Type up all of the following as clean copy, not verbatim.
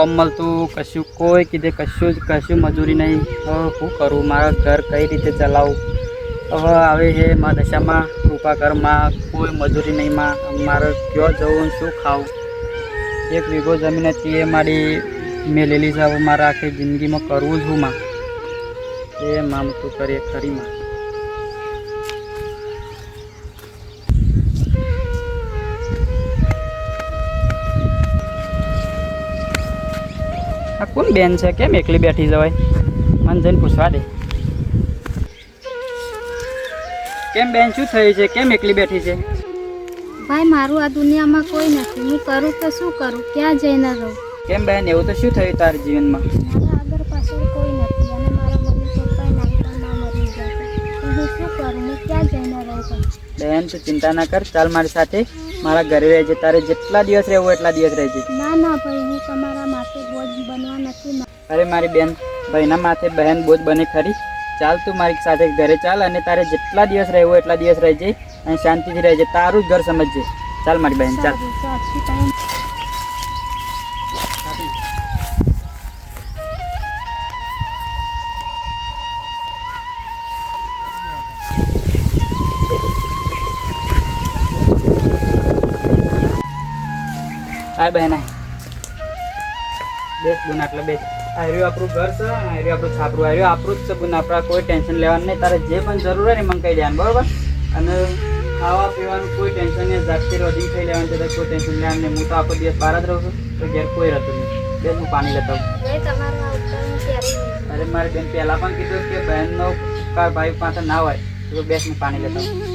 કોમ મળતું કશું, કોઈ કીધે કશું મજૂરી નહીં. હવે શું કરું, મારા ઘર કઈ રીતે ચલાવું? હવે આવે છે મારા દશામાં કૃપા કર માં, કોઈ મજૂરી નહીં માં, મારે ક્યાં જવું, શું ખાવું? 1 વીઘો જમીન હતી એ મારી મેલેલી છે. હવે મારે આખી જિંદગીમાં કરવું છું માં, એ મામ તું કરીએ ખરી માં. આ કોણ બેન છે, કેમ એકલી બેઠી જવાય? મને જઈને પૂછવા દે. કેમ બેન, શું થયું છે? કેમ એકલી બેઠી છે? ભાઈ મારું આ દુનિયામાં કોઈ નથી, હું કરું તો શું કરું, ક્યાં જઈને રહું? કેમ બેન, એવું તો શું થયું તારા જીવનમાં? મારા આગળ પાછળ કોઈ નથી અને મારા મમ્મી પપ્પા નાનપણમાં મરી ગયા હતા. તો હું શું કરું, હું ક્યાં જઈને રહું? બેન તું ચિંતા ના કર, ચાલ મારી સાથે મારા ઘરે રહેજે. તારે જેટલા દિવસ રહેવું એટલા દિવસ રહેજે. ના ના ભાઈ, હું તમારા માથે બોજ બનવા નથી. અરે મારી બેન, ભાઈના માથે બહેન બોજ બને ખરી? ચાલ તું મારી સાથે ઘરે ચાલ, અને તારે જેટલા દિવસ રહેવું એટલા દિવસ રહેજે અને શાંતિથી રહેજે. તારું જ ઘર સમજજે. ચાલ મારી બહેન, ચાલ. આ બહેન બેસ બુન, આટલે બેસ. આ રહ્યું આપણું ઘર છે, આ રહ્યું આપણું છાપરું, આ રહ્યું આપણું જ છે બુન. આપણા કોઈ ટેન્શન લેવાનું નહીં. તારે જે પણ જરૂર હોય ને મને કહી દેવાનું, બરાબર? અને ખાવા પીવાનું કોઈ ટેન્શન નહીં. જાતથી રોજી ખાઈ લેવાનું છે, કોઈ ટેન્શન લેવાનું નહીં. હું તો આખો દિવસ બહાર જ રહું છું, તો ઘેર કોઈ રહેતું નહીં. બેસ હું પાણી લેતા આવું. અરે મારી બેન પહેલાં પણ કીધું કે બહેનનો ભાઈ પાસે ના હોય તો બેસ હું પાણી લેતા આવું.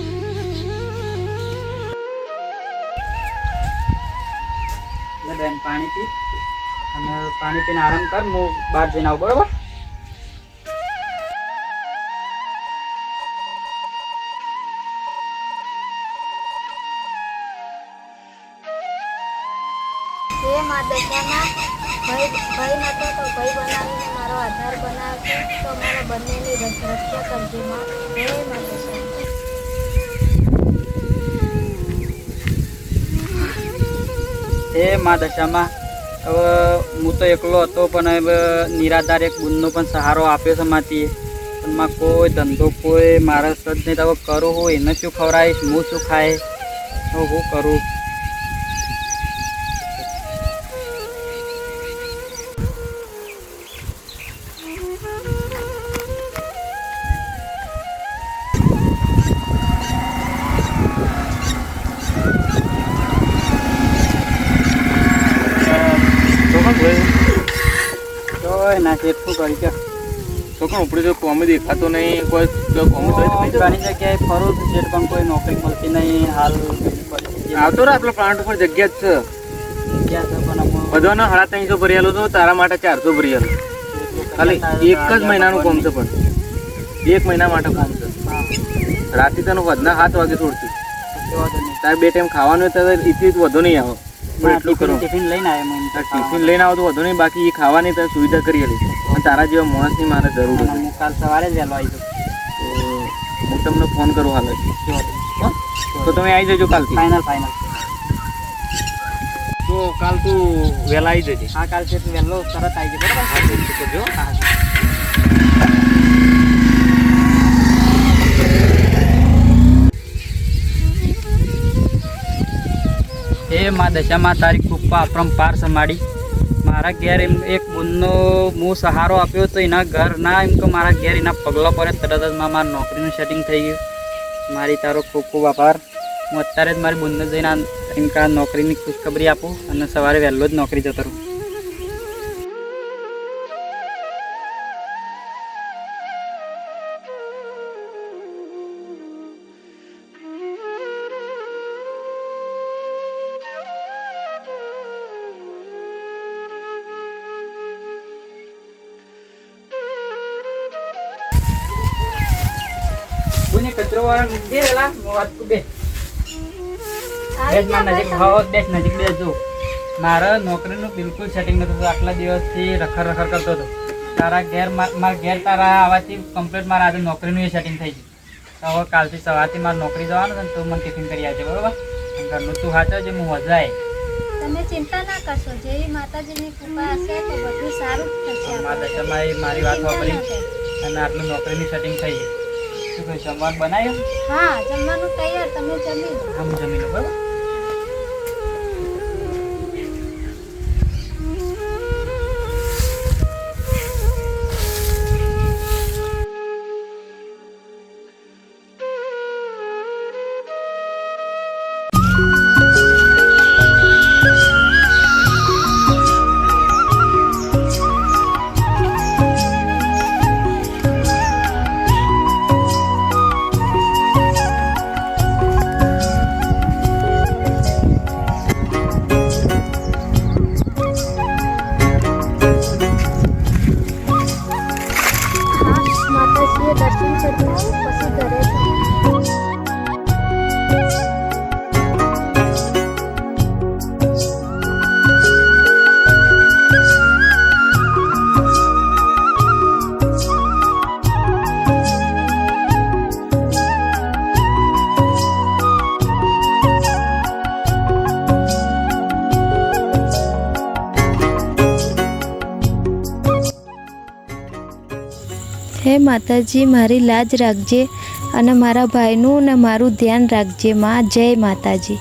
બેન પાણી પી અને પાણી પીને આરામ કર, હું બહાર જઈને આવું, બરોબર? ભાઈ નતો તો ભાઈ બનાવીને મારો આધાર બનાવ્યો, તો મારા બંનેની રક્ષા કરજે માં. હે મા દશા. એ મા દશામાં, હવે હું તો એકલો હતો, પણ હવે નિરાધાર એક બુનનો પણ સહારો આપ્યો છે માથી. પણ માં કોઈ ધંધો કોઈ મારા સદ નહીં. તો હવે કરું હું, એને શું ખવડાવીશ, હું શું ખાય, હવે હું કરું? એટલું કરી કે તો પણ ઉપડે જો કોમી દેખાતો નહીં, કોઈ કોમી ઘણી જગ્યાએ ફરું છું છે, પણ કોઈ નોકરી મળતી નહીં. હાલ આવતો રહે આપણા પ્લાન્ટ ઉપર જગ્યા જ છે, જગ્યા છે પણ બધાને 350 ભરેલું તો તારા માટે 400 ભરેલું. ખાલી એક જ મહિનાનું કોમ છે, પણ 1 મહિના માટે કોમ છે. રાતે તને વધના 7 વાગે છોડશું. તારે 2 ટાઈમ ખાવાનું હોય તો એટલી વધુ નહીં આવે. એટલું કરું, ટિફિન લઈને આવ્યો. ટિફિન લઈને આવો તો વધુ નહીં, બાકી એ ખાવાની તો સુવિધા કરી આલી. અને તારા જેવા માણસની મારે જરૂર છે. હું કાલ સવારે જ વહેલો આવી જાઉં, તો હું તમને ફોન કરું હાલ જ. તો તમે આવી જજો કાલથી. ફાઇનલ. તો કાલ તું વહેલા આવી જજે. હા, કાલ છે વહેલો તરત આવી જાય, બરાબર? હા, કરજો. હા. એ મા દશામાં તારી કૃપા અપરંપાર સંભાળી. મારા ઘેર એમ એક બુનનો હું સહારો આપ્યો તો એના ઘર ના એમ કે મારા ઘેર એના પગલા પર તરત જ મારા નોકરીનું સેટિંગ થઈ ગયું. મારી તારો ખૂબ ખૂબ આભાર. હું અત્યારે જ મારી બુનને જઈને એમ કે નોકરીની ખુશખબરી આપું અને સવારે વહેલો જ નોકરી જતો રહું. કચરો વાળા દે રેલા વાત બે બેસ માં નજીક ભાવ બેસ નજીક બેસજો. મારા નોકરીનું બિલકુલ સેટિંગ નતું થતું. આટલા દિવસથી રખડ કરતો હતો. તારા ઘેર મારા ઘેર તારા આવવાથી કમ્પ્લીટ મારા આજે નોકરીનું એ સેટિંગ થઈ ગયું. હવે કાલથી સવારથી મારે નોકરી જવાનું છે ને તું મને ટિફિન કરી આવજે, બરોબર? ઘરનું તું સાચવજે, હું મજા આવે. તમે ચિંતા ના કરશો, જેવી માતાજીની કૃપા હશે તો બધું સારું જ થશે. મા દશામાં મારી વાત વાપરી અને આટલું નોકરીની સેટિંગ થઈ ગઈ. શું કહે જમવાનું બનાવ્યું? હા, જમવાનું તૈયાર, તમે જમી લો. આમ જમી લો બરાબર. માતાજીએ દર્શન કરી આવો, પછી ઘરે જાઓ. હે માતાજી, મારી લાજ રાખજે અને મારા ભાઈનું ને મારું ધ્યાન રાખજે માં. જય માતાજી.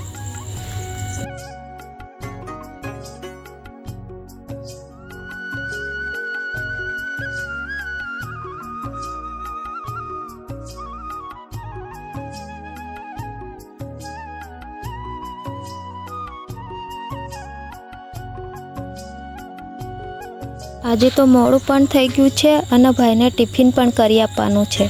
આજે તો મોડું પણ થઈ ગયું છે અને ભાઈને ટિફિન પણ કરી આપવાનું છે.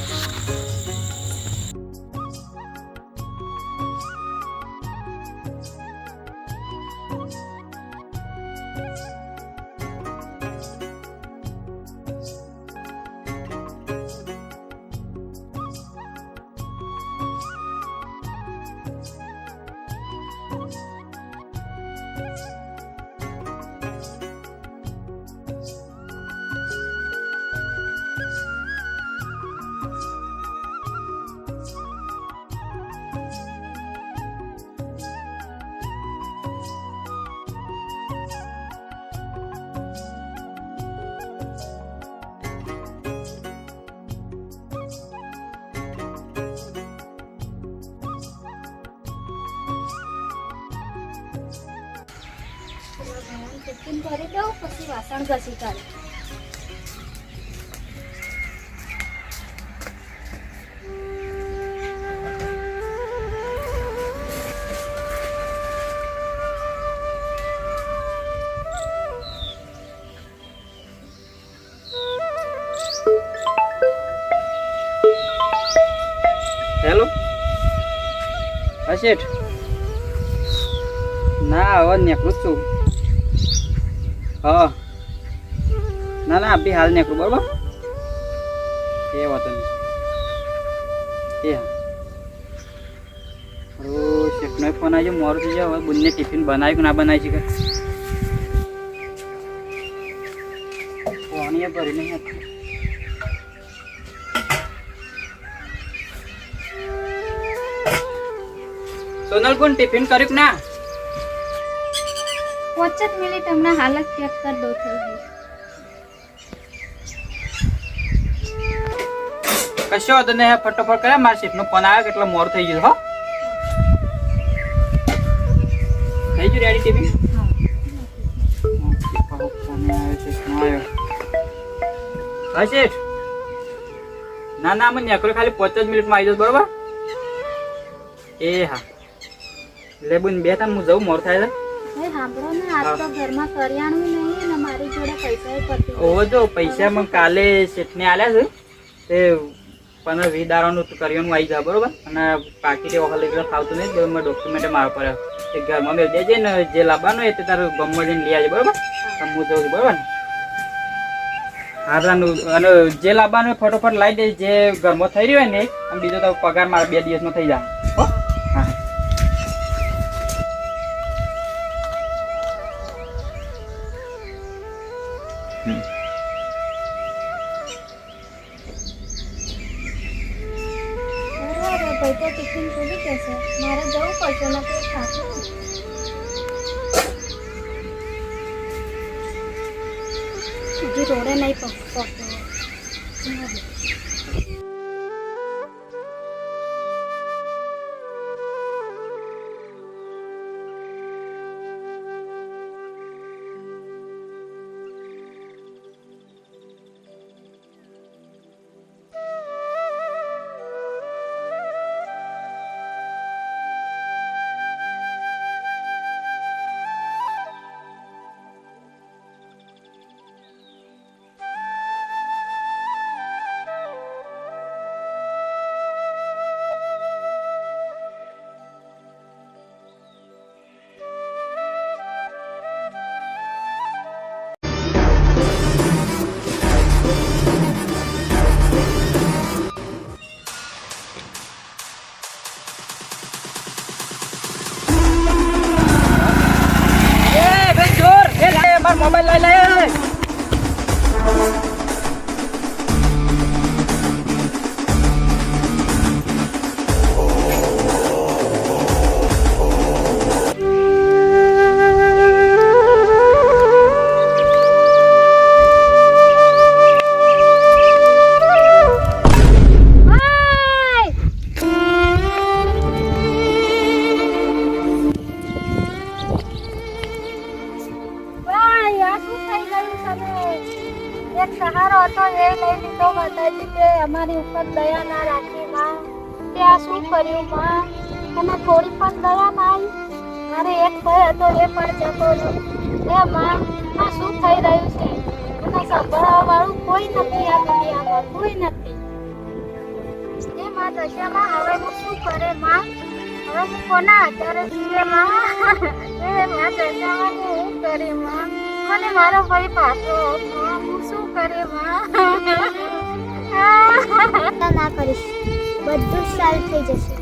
ટિફિન કરી દઉં, પછી વાસણ ઘસી કાઢું. હેલો હા શેઠ. ના હવે નીકળું જ છું. હા ના ના બી હાલ નીકળું બરાબર. એ વાતો નહીં. એ હા શેઠનો ફોન આવ્યો, મોડું થઈ જાય. હવે બંને ટિફિન બનાવ્યું કે ના બનાવી છે કે ફોન એ ભરી નહીં હતું. સોનલ કોણ ટિફિન કર્યું કે ના? 5 મિનિટ હમણાં હાલત ચેક કરી દઉં. થઈ ગયું. કશો વાંધો નહીં. ફટોફટ કરે. મારા શેઠનો ફોન આવ્યો કેટલો મોડું થઈ ગયું. હો થઈ ગયું રેડી ટિફિન? હા શેઠ. ના ના અમે નીકળ્યો ખાલી 5 જ મિનિટમાં આવી જાવ બરોબર. એ હા એટલે બોન બે હું જઉં, મોડું થાય છે. એ સાંભળો ને, આજ તો ઘરમાં કરિયાણું નહીં ને મારી જોડે પૈસા પતી. ઓહો જો પૈસા મને કાલે શેઠને આલ્યા છે. તે 15-20 દાડાનું કરિયાણું આવી જાય બરોબર. અને પાકીટ એ વખત લઈ ફાવતું નહીં તો મેં ડોક્યુમેન્ટ મારા પર એ ઘરમાં મેં દેજે ને જે લાવવાનું હોય તે તારું ગમમાં જઈને લઈ આવજે બરોબર. હું જઉં છું બરોબર ને. હારાનું અને જે લાવવાનું હોય ફટોફટ લાવી દે. જે ઘરમાં થઈ રહ્યું હોય ને અને બીજો તો પગાર મારા 2 દિવસમાં થઈ જાય. હો હા ભાઈ તો ટિફિન ખોલી જશે, મારે જવું પડશે ને. કોઈ ખાતું જોડે નહીં પકડતો. મોબાઈલ લઈ લે. એક સહારો હતો એ લઈ લીધો માતાજી કે અમારી ઉપર દયા ના રાખી માં. તે આ શું કર્યું માં? અને થોડી પણ દયા ના આવી. મારે એક ભાઈ હતો એ પણ જતો રહ્યો. એ માં આ શું થઈ રહ્યું છે? મને સંભળાવવા વાળું કોઈ નથી આ દુનિયામાં, કોઈ નથી. એ માં દશામાં હવે હું શું કરે માં? હવે હું કોના આધારે જીવે માં? એ માં દશામાં હું કરે માં? મને મારો ભાઈ પાછો હું શું કરે માં? ના કરીશ, બધું સારું થઈ જશે.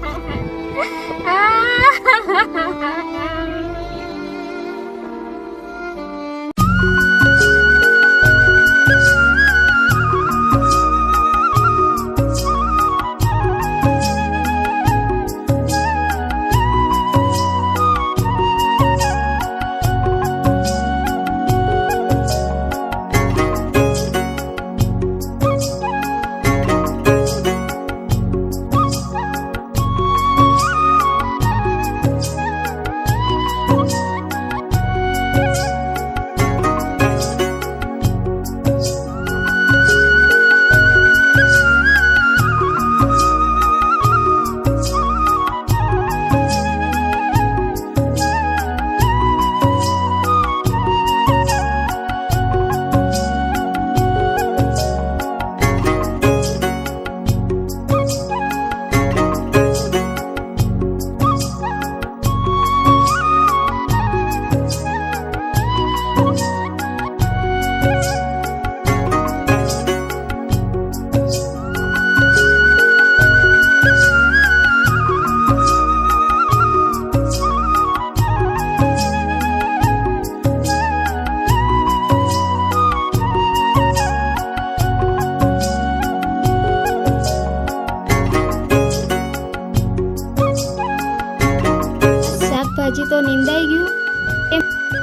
શાકભાજી તો નીંદાઈ ગયું.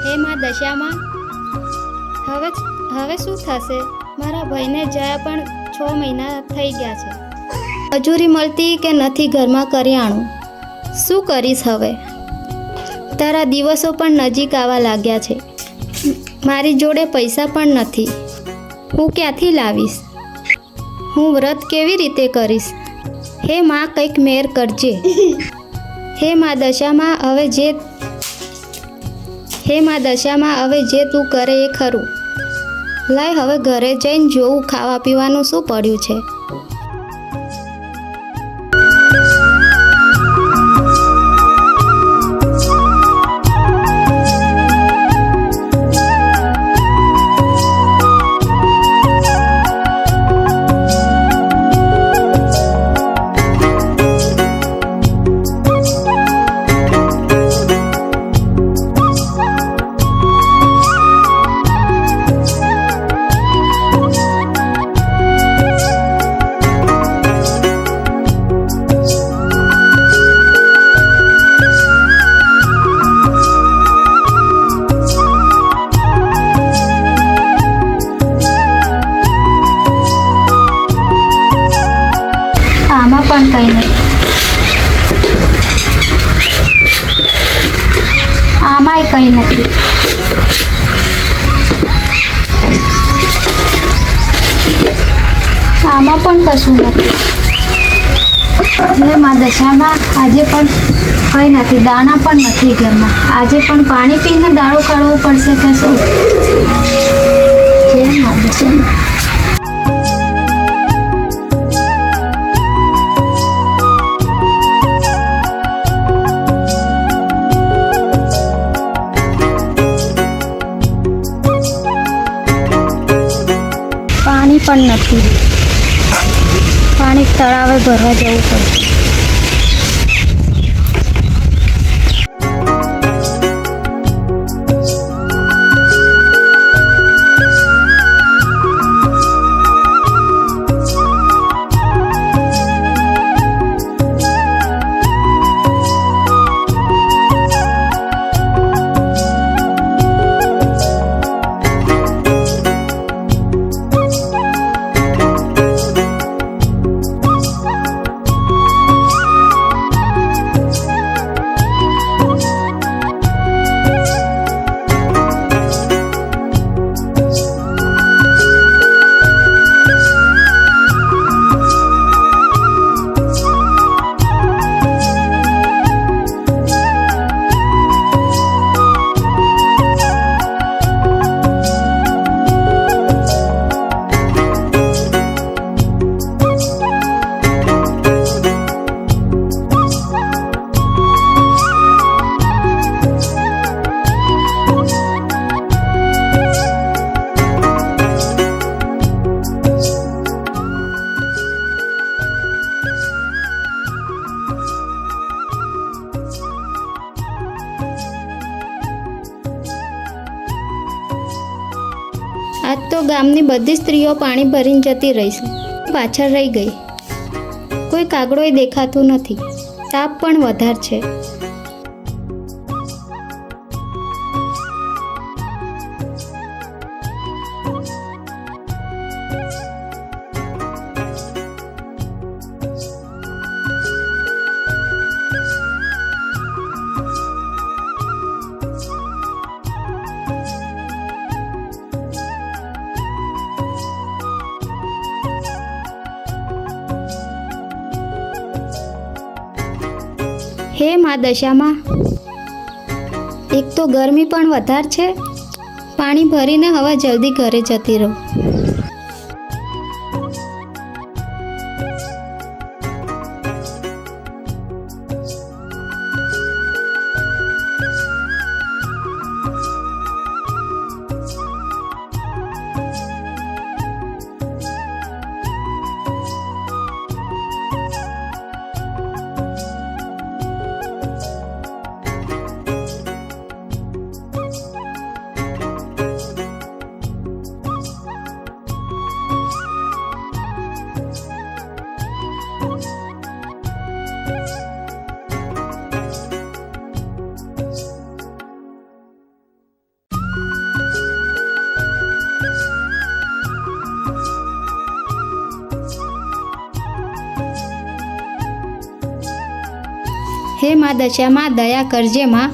હે માં દશામાં હવે શું થશે? મારા ભાઈને જયા પણ 6 મહિના થઈ ગયા છે. મજૂરી મળતી કે નથી ઘરમાં કરિયાણું. શું કરીશ હવે? તારા દિવસો પણ નજીક આવવા લાગ્યા છે. મારી જોડે પૈસા પણ નથી. હું ક્યાંથી લાવીશ? હું વ્રત કેવી રીતે કરીશ? હે માં કંઈક મેર કરજે. હે માં દશામાં હવે જે તું કરે એ ખરું. લાય હવે ઘરે જઈને જોવું ખાવા પીવાનું શું પડ્યું છે. પણ કંઈ નહીં. આમાંય કંઈ નથી. આમાં પણ કશું નથી. એટલે મારા દશામાં આજે પણ કંઈ નથી. દાણા પણ નથી ઘરમાં. આજે પણ પાણી પીને દાડો કાઢવો પડશે કે શું? જય માતા દશામાં. પાણી પણ નથી. પાણી તળાવે ભરવા જવું પડશે. આજ તો ગામની બધી સ્ત્રીઓ પાણી ભરીને જતી રહી છે. પાછળ રહી ગઈ. કોઈ કાગડોય દેખાતું નથી. તાપ પણ વધારે છે. હે મા દશામાં, એક તો ગરમી પણ વધારે છે. પાણી ભરીને હવે જલ્દી ઘરે જતી રહું. હે મા દશામાં, દયા કરજે માં.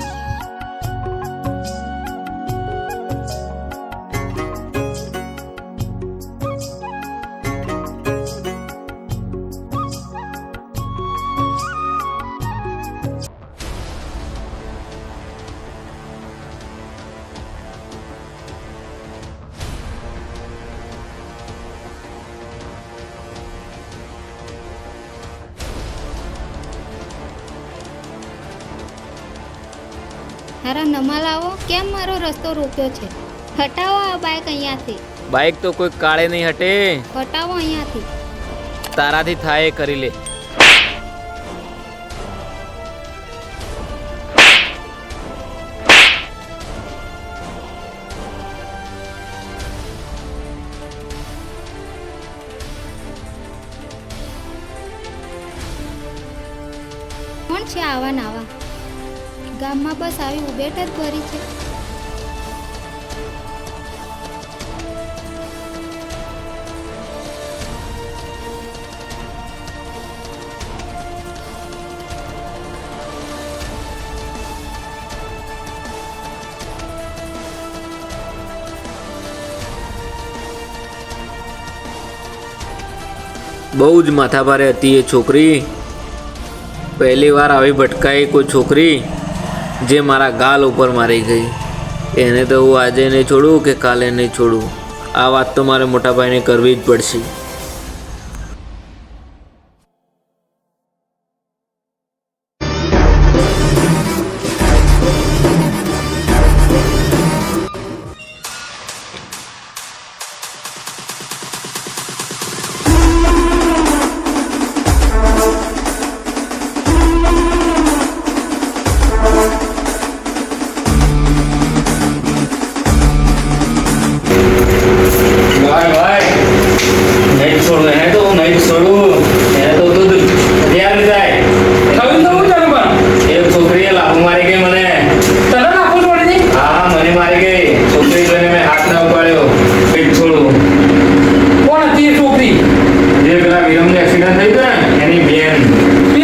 તારા નમાલાઓ કેમ મારો રસ્તો રોક્યો છે? હટાવો આ બાઇક અહીંયાથી. બાઇક તો કોઈ કાળે નહીં હટે. હટાવો અહીંયાથી. તારાથી થાય એ કરી લે. કોણ છે આવા નાવા? ગામમાં બસ આવી ઉભેટ જ ભરી છે. બહુ જ માથાભારે હતી એ છોકરી. પહેલી વાર આવી ભટકાઈ કોઈ છોકરી જે મારા ગાલ ઉપર મારી ગઈ. એને તો હું આજે નહીં છોડું કે કાલે નહીં છોડું. આ વાત તો મારે મોટા ભાઈને કરવી જ પડશે. નહીં છોડું એને તો નહીં છોડું એને તો તું તૈયાર જાય થયું તો હું ચાલુ પણ એક છોકરીએ લાફો મારી ગઈ મને. તને નાખો છોડી દે. હા મને મારી ગઈ. છોકરી જોઈને મેં હાથ ના ઉપાડ્યો. નહીં છોડું. કોણ હતી એ છોકરી? જે પેલા વિરમનું એક્સિડન્ટ થઈ ગયું ને એની બેન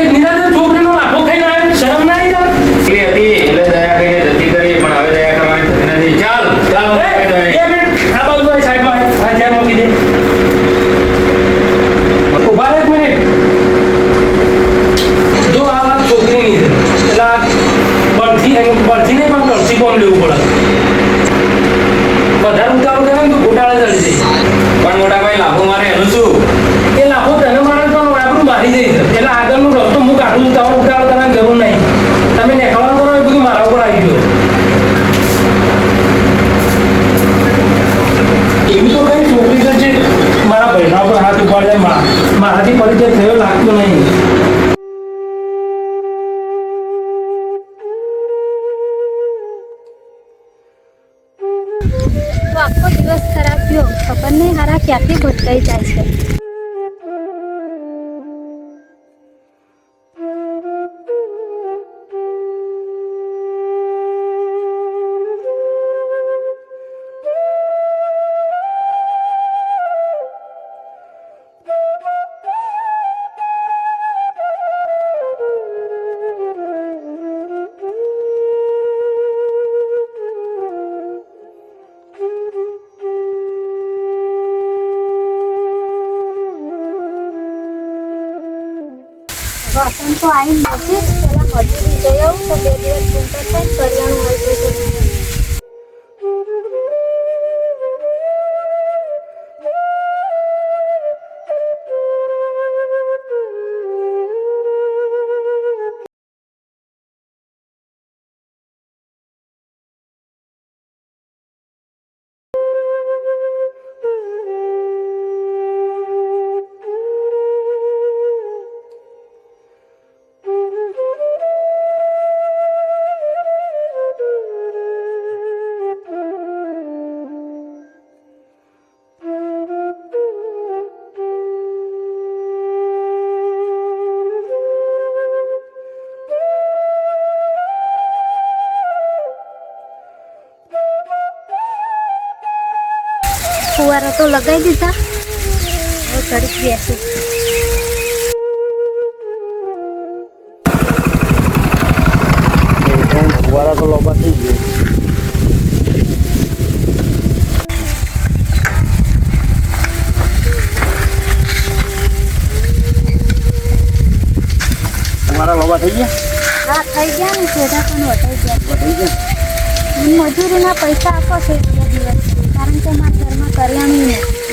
એક નિરાતે છોકરીનો નાખો ખાઈને આવ્યો. શરમ ના આવી તને? છોકરી હતી એટલે દયા કરીને જતી કરી પણ હવે દયા કરવાની થતી નથી. ચાલ ચાલ હું કહી દઉં. બે મિનિટ આ બાજુ આ સાઈડમાં આ જ્યાં મૂકી દે. ઉભા રહે એક મિનિટ. જો આ વાત છોકરીની છે એટલે આ બળથી નહીં પણ કળસી કોણ લેવું પડે. વધારે ઉતારો કરે ને તો ગોટાળે ચડી જાય. પણ મોટા ભાઈ લાફો મારે એનું શું? એ લાખો તને મારે પણ આપણું મારી જઈશ એટલે આગળનો રસ્તો હું કાઢું છું. તમારે ઉતારો કરવાની જરૂર નહીં. તમે નીકળવાનું કરો એ બધું મારા ઉપર આવી ગયું. એવી તો કઈ છોકરી છે જે મારા ભાઈના ઉપર હાથ ઉપાડે મારાથી પરિચય થયો લાગતો નહીં. તો આખો દિવસ ખરાબ ગયો. ખબર નહીં હારા ક્યાંથી ભટકાઈ જાય છે. વાસણ તો આવી નથી પેલા મજૂરી જઈ આવું તો 2 દિવસ પૂરતા થાય કરિયાણું હોય તો ફુવારા તો લગાવી દીધા. હવે ઘડીક બેસું. ફુવારા તો લોબા થઈ ગયો. તમારા લોબા થઈ ગયા? હા થઈ ગયા ને પેઢા પણ વટાઈ ગયા. મજૂરીના પૈસા આપો છે 2 દિવસ કારણ કે મારા ઘરમાં કરિયાણું લઈ આવી.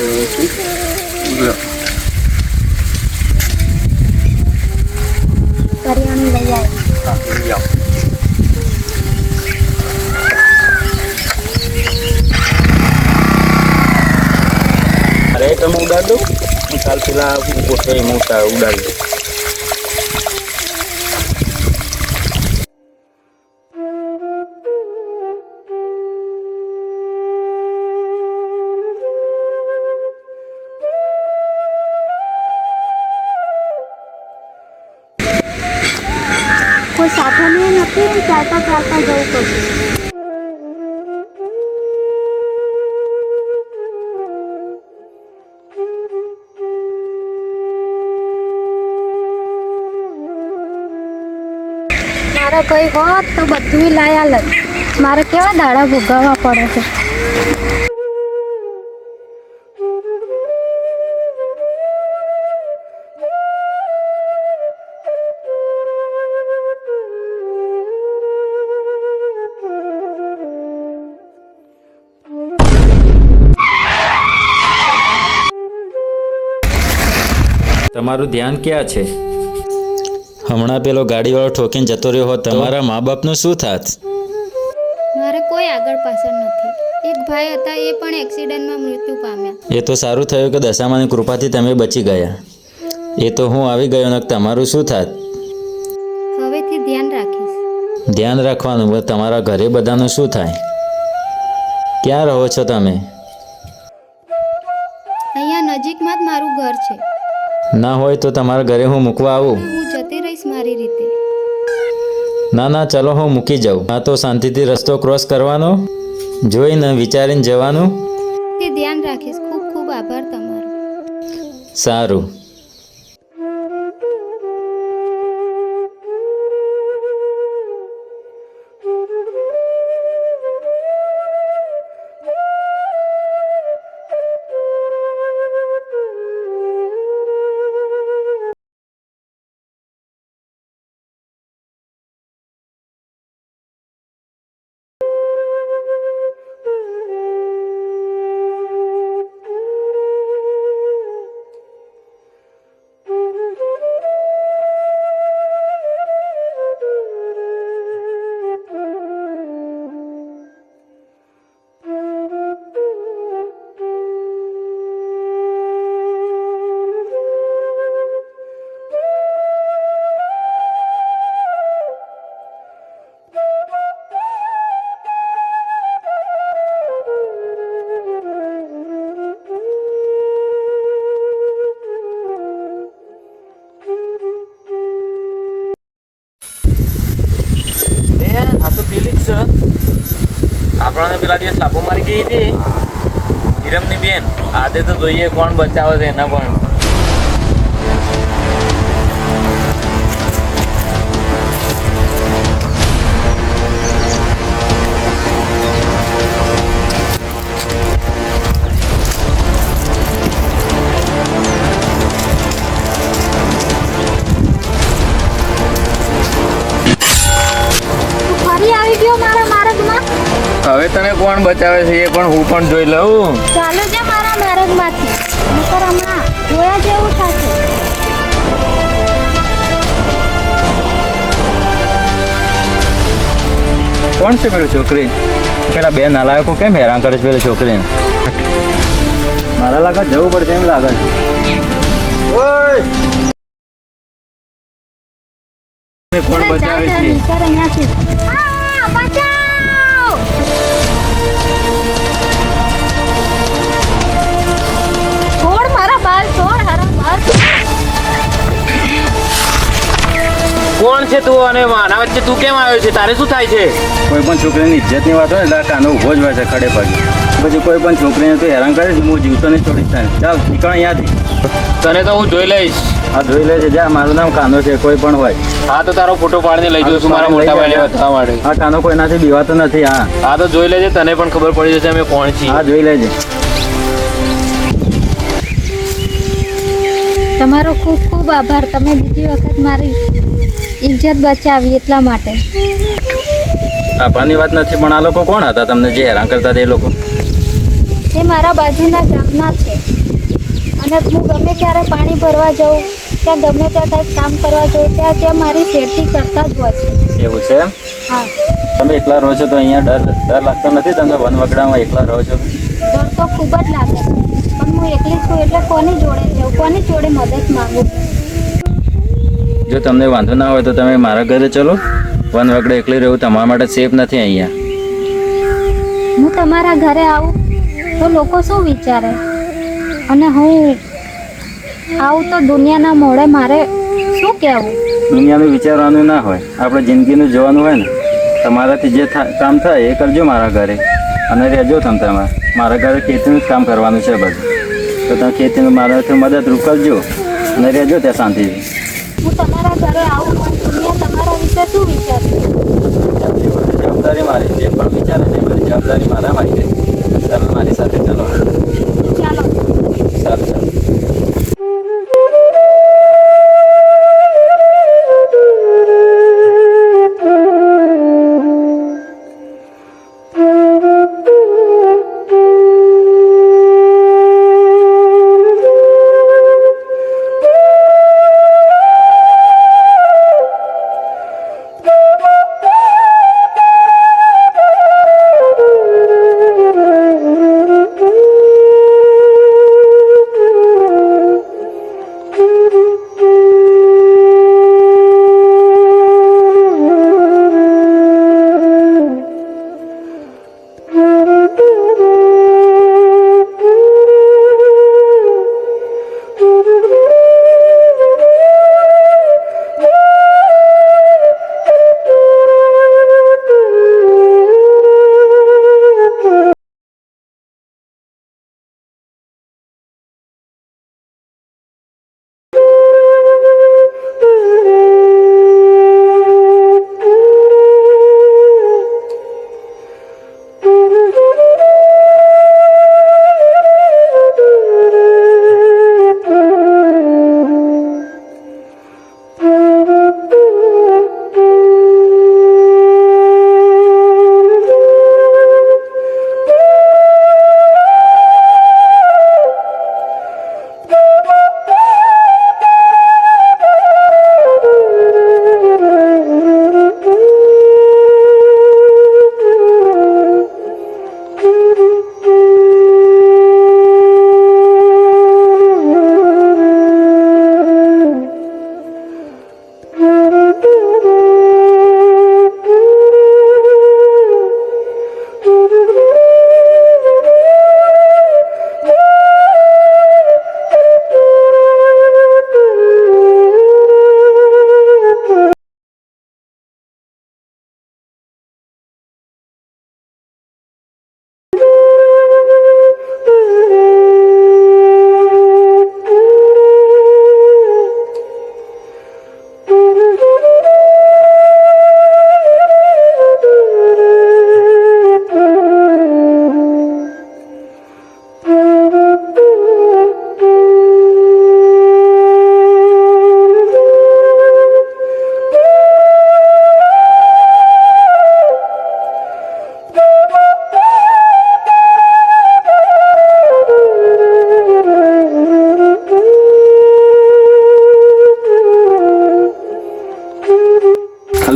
અરે તમે ઉડાડ દો. હું કાલ પેલા પોતે મોટા ઉડાડી દઉં. કોઈ સાધન નથી ચાલતા ચાલતા જવું પડશે. મારે કઈ હોત તો બધું લાયા લત. મારે કેવા દાડા ભોગવવા પડે છે. તમારું ધ્યાન ક્યાં છે? હમણાં પેલો ગાડીવાળો ઠોકીને જતો રહ્યો હોત તમારા મા બાપનું શું થાત? મારે કોઈ આગળ પાછળ નથી. એક ભાઈ હતા, એ પણ એક્સિડન્ટમાં મૃત્યુ પામ્યા. એ તો સારું થયું કે દશામાની કૃપાથી તમે બચી ગયા. એ તો હું આવી ગયો ને તમારું શું થાત? હવેથી ધ્યાન રાખીશ. ધ્યાન રાખવાનું, પણ તમારા ઘરે બધાનું શું થાય? ક્યાં રહો છો તમે? અહીંયા નજીકમાં જ મારું ઘર છે. ના હોય તો તમારા ઘરે હું મૂકવા આવું? હું જતી રહીશ મારી રીતે. ના ના, ચલો હું મૂકી જાઉં. આ તો શાંતિથી રસ્તો ક્રોસ કરવાનો, જોઈને વિચારીને જવાનું. તે ધ્યાન રાખીશ. ખૂબ ખૂબ આભાર તમારો. સારું. આ તો પેલી જ છે આપણને પેલા દિવસ લાભો મારી ગઈ હતી હિરમની બેન. આજે તો જોઈએ કોણ બચાવે છે એના પણ. ફરી આવી ગયો મારા માર્ગમાં. હવે તને કોણ બચાવે છે એ પણ હું પણ જોઈ લઉં. ચાલો જા મારા માર્ગમાંથી. નકર હમણાં જોયા જેવું થશે. કોણ છે પેલી છોકરી? પેલા બે નાલાયકો કેમ હેરાન કરે છે પેલી છોકરીને? મારા લાગે જવું પડશે એમ લાગે છે. કોણ બચાવે છે? નીકળ અહીંયાથી. આ, બચાવ! છોડ મારા બાલ, છોડ મારા બાલ. કોણ છે તું અને મારા વચ્ચે તું કેમ આવ્યો છે? તારે શું થાય છે? કોઈ પણ છોકરીની ઇજ્જતની વાત હોય ને એટલે કાનો ઊભો જ હોય છે ખડે પગે. પછી કોઈ પણ છોકરીને તું હેરાન કરે છે, હું જીવતો નહીં છોડીશ તને. ચાલ નીકળ અહીંયાથી. તને તો હું જોઈ લઈશ. આ જોઈ લેજે. જા, મારું નામ કાનો છે, કોઈ પણ હોય. હા તો તારો ફોટો પાડીને લઈ જઉં છું મારા મોટા ભાઈને બતાવવા માટે. આ કાનો કોઈનાથી બીવાતો નથી. હા હા તો જોઈ લેજે, તને પણ ખબર પડી જશે અમે કોણ છીએ. હા, જોઈ લેજે. તમારો ખૂબ ખૂબ આભાર. તમે બીજી વખત મારી ઇજ્જત બચાવી એટલા માટે. આભારની વાત નથી, પણ આ લોકો કોણ હતા તમને જે હેરાન કરતા હતા? એ લોકો એ મારા બાજુના ગામના છે અને હું ગમે ત્યારે પાણી ભરવા જાઉં, ત્યાં ગમે ત્યાં કંઈક કામ કરવા જાઉં, ત્યાં ત્યાં મારી સેફટી કરતા જ હોય છે. એવું છે એમ? હા, તમે એકલા રહો છો તો અહીંયા ડર લાગતો નથી તમને? વનવગડામાં એકલા રહો છો? ડર તો ખૂબ જ લાગે છે, પણ હું એકલી છું એટલે કોની જોડે જવું, કોની જોડે મદદ માંગુ. જો તમને વાંધો ના હોય તો તમે મારા ઘરે ચલો. વનવગડે એકલી રહેવું તમારા માટે સેફ નથી અહીંયા. હું તમારા ઘરે આવું તો લોકો શું વિચારે, અને હું આવું તો દુનિયાના મોઢે મારે શું કહેવું? દુનિયાનું વિચારવાનું ના હોય, આપણે જિંદગીનું જોવાનું હોય ને. તમારાથી જે કામ થાય એ કરજો મારા ઘરે, અને રહેજો તમે મારા ઘરે. ખેતીનું જ કામ કરવાનું છે બધું, તો તમે ખેતીનું મારાથી મદદરૂપ કરજો અને રહેજો ત્યાં શાંતિથી. હું તમારા ઘરે આવું પણ દુનિયા તમારા વિશે શું વિચારે? જવાબદારી મારી છે, પણ વિચારે નહીં મારી જવાબદારી મારા મારી છે. ચાલો મારી સાથે ચલો. ચાલો. સારું ચાલો.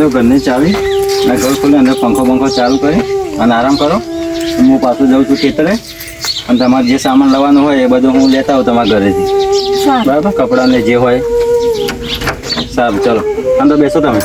લો ઘરની ચાવી અને ઘર ખોલી અંદર પંખો ચાલુ કરી અને આરામ કરો. હું પાછું જાઉં છું ખેતરે અને તમારે જે સામાન લેવાનું હોય એ બધું હું લેતા આવું તમારા ઘરેથી. બરાબર, કપડાં ને જે હોય. સારું, ચલો અંદર બેસો તમે.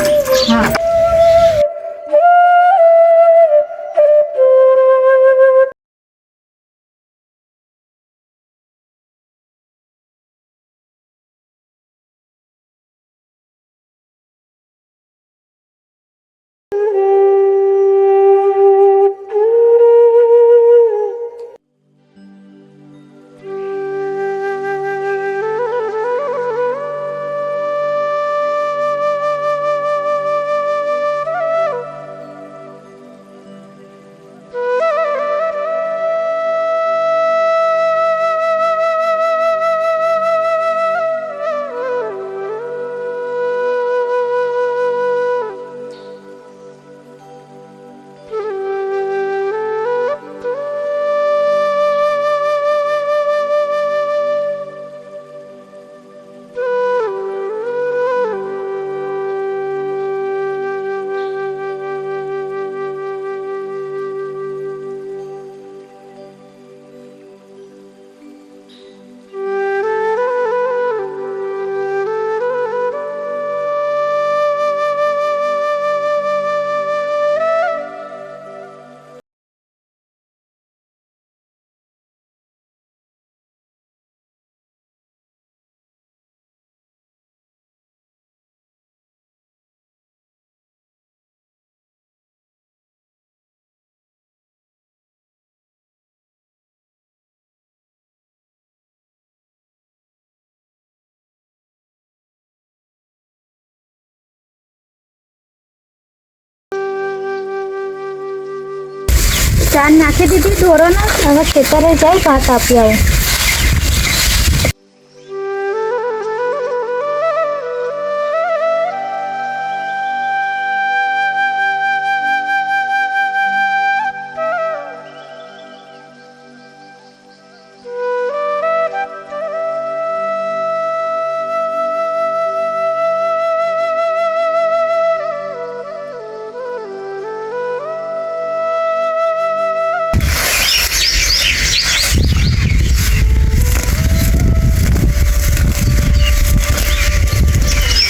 ચાર નાખી દીધી ઢોરોને. હવે ખેતરે જઈ ભાત આપી આવું.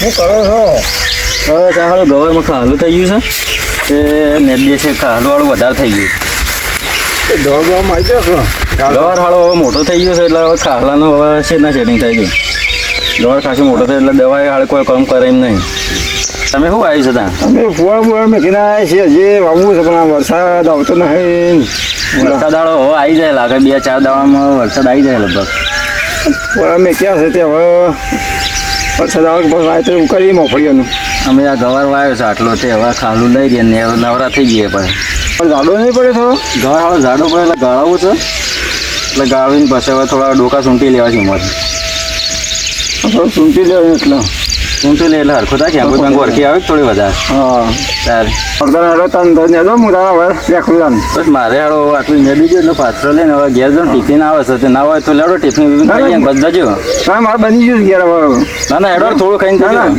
શું કરો છો? હવે ચાલો ગવરમાં ખાલું થઈ ગયું છે એ નેટ છે, ખાલું વધારે થઈ ગયું. ગવર હાળો હવે મોટો થઈ ગયો છે એટલે હવે ખાલાનું હવે શેના સેટિંગ થઈ ગયું. ગવર ખાસું મોટો થાય એટલે દવાઈ હાલ કોઈ કામ કરે એમ નહીં. તમે શું આવ્યું છે ત્યાં? અમે ફુવા મેકીને આવ્યા છીએ. જે વાવવું છે પણ વરસાદ આવતો નહીં. વરસાદ દાડો હવે આવી જાય લાગે, 2-4 દાડામાં વરસાદ આવી જાય લગભગ. અમે ક્યાં છે તે હવે વરસાદ આવે બસ આવે તો કરી મફળીઓનું. અમે આ ગવાર વાવ્યો છે આટલો તે હવે ખાલું લઈ ગયા ને નવરા થઈ ગયા. પણ જાડો નહીં પડે થોડો. ગવાર હાલો ઝાડો પડે એટલે ગાળાવું છે, એટલે ગાળવીને પછી હવે થોડા ડોકા સૂંટી લેવા છે. થોડું સૂંટી લેવું એટલે સૂંટી લે એટલે હરખો થાય. આંબુ બેંક વરખી આવે થોડી વધારે. હા તારે અડધા હેડો તને ધોઈને હેડો હું તારા હવે દેખું બસ મારે હાડો આટલું મેળવી ગયું એટલે પાછળ લઈને હવે ઘેર જો ટિફિન આવે છે તે ના હોય તો લેડો ટિફિન ખાઈ બધા જો. હા મારે બની ગયું ઘેર હવે. ના ના હેડો થોડું ખાઈને ના ના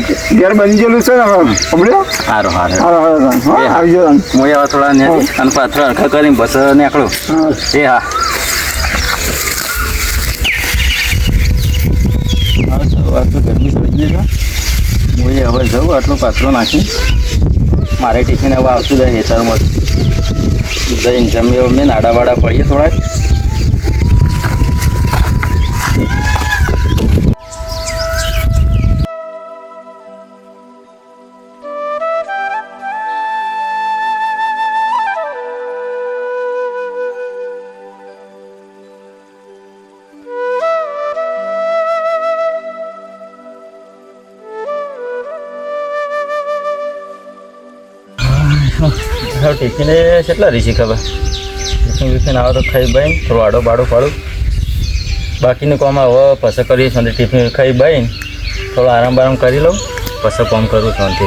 ઘેર બની ગયેલું છે ને હવે ખબર્યો. સારું સારું હા આવી ગયો. હું એવા થોડા ને અને પાછળ હરખા કરીને બસ નીકળું. એ હા આટલું ગરમી પડી ગઈ છે. હું હવે જાઉં આટલું પાથરો નાખી મારે ટિફિન હવે આવતું જાય હેતરમાં જઈને જમી મેં નાડાવાડા પડીએ થોડાક. ટિફિને કેટલા રીસી ખબર ટિફિન આવે તો ખાઈ બાઈને થોડો આડો બાડો પાડું. બાકીનું કામ હવે પછી કરીએ શાંતિ. ટિફિન ખાઈ બાઈને થોડો આરામ બારામ કરી લઉં પછી કામ કરું શાંતિ.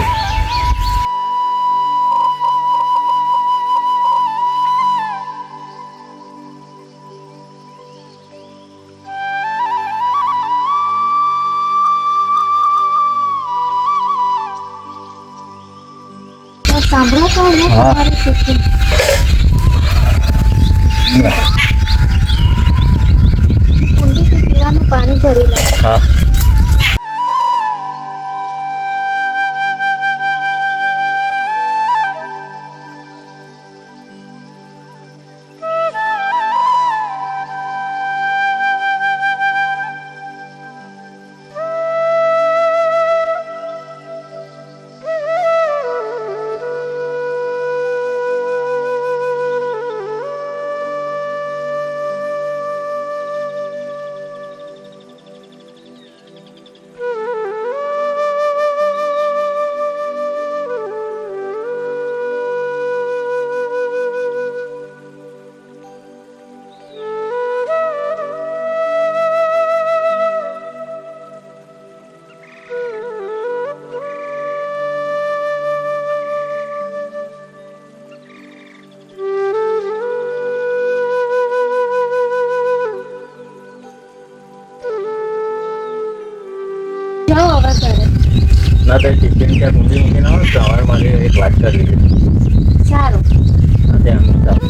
સાંભળો તો હું હા. તમારી શીખી ઊંડીથી પીવાનું પાણી ભરી લો. હા જાઓ હવે ઘરે. ના તો ટિફિન ત્યાં ઊંધી મૂકીને આવો તો અમારે મારે એક વાત કરવી છે. સારું. હા, ત્યાં મૂકતા આવો.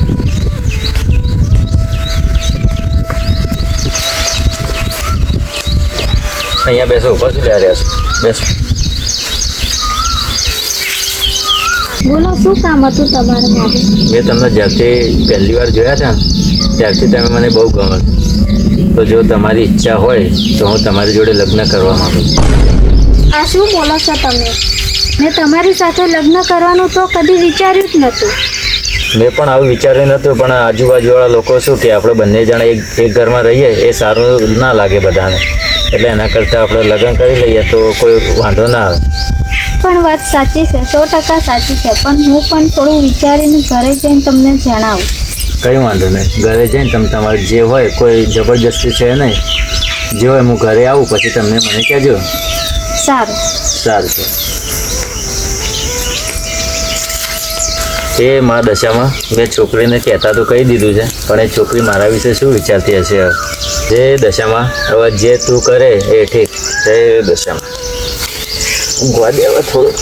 અહીંયા બેસો ઉપર શું લે રહ્યા છો બેસો. બોલો શું કામ હતું તમારે મારે? મેં તમને જ્યારથી પહેલી વાર જોયા હતા ને ત્યારથી તમે મને બહુ ગમે છો. તો જો તમારી ઈચ્છા હોય તો હું તમારી જોડે લગ્ન કરવા માંગુ છું. આ શું બોલો છો તમે? મેં તમારી સાથે લગ્ન કરવાનું તો કદી વિચાર્યું જ નહોતું. મેં પણ આવું વિચાર્યું નહોતું પણ આજુબાજુવાળા લોકો શું કે આપણે બંને જણા એક ઘરમાં રહીએ એ સારું ના લાગે બધાને, એટલે એના કરતાં આપણે લગ્ન કરી લઈએ તો કોઈ વાંધો ના આવે. પણ વાત સાચી છે, 100% સાચી છે, પણ હું પણ થોડું વિચારીને ઘરે જઈને તમને જણાવું. કંઈ વાંધો નહીં, ઘરે જઈને તમે તમારે જે હોય કોઈ જબરજસ્તી છે નહીં, જે હોય હું ઘરે આવું પછી તમને મને કહેજો. સારું. સારું છે. એ મા દશામાં મેં છોકરીને કહેતા તો કહી દીધું છે પણ એ છોકરી મારા વિશે શું વિચારતી હશે હવે? જે દશામાં હવે જે તું કરે એ ઠીક. જય દશામાં ઊંઘવા દે હવે થોડું.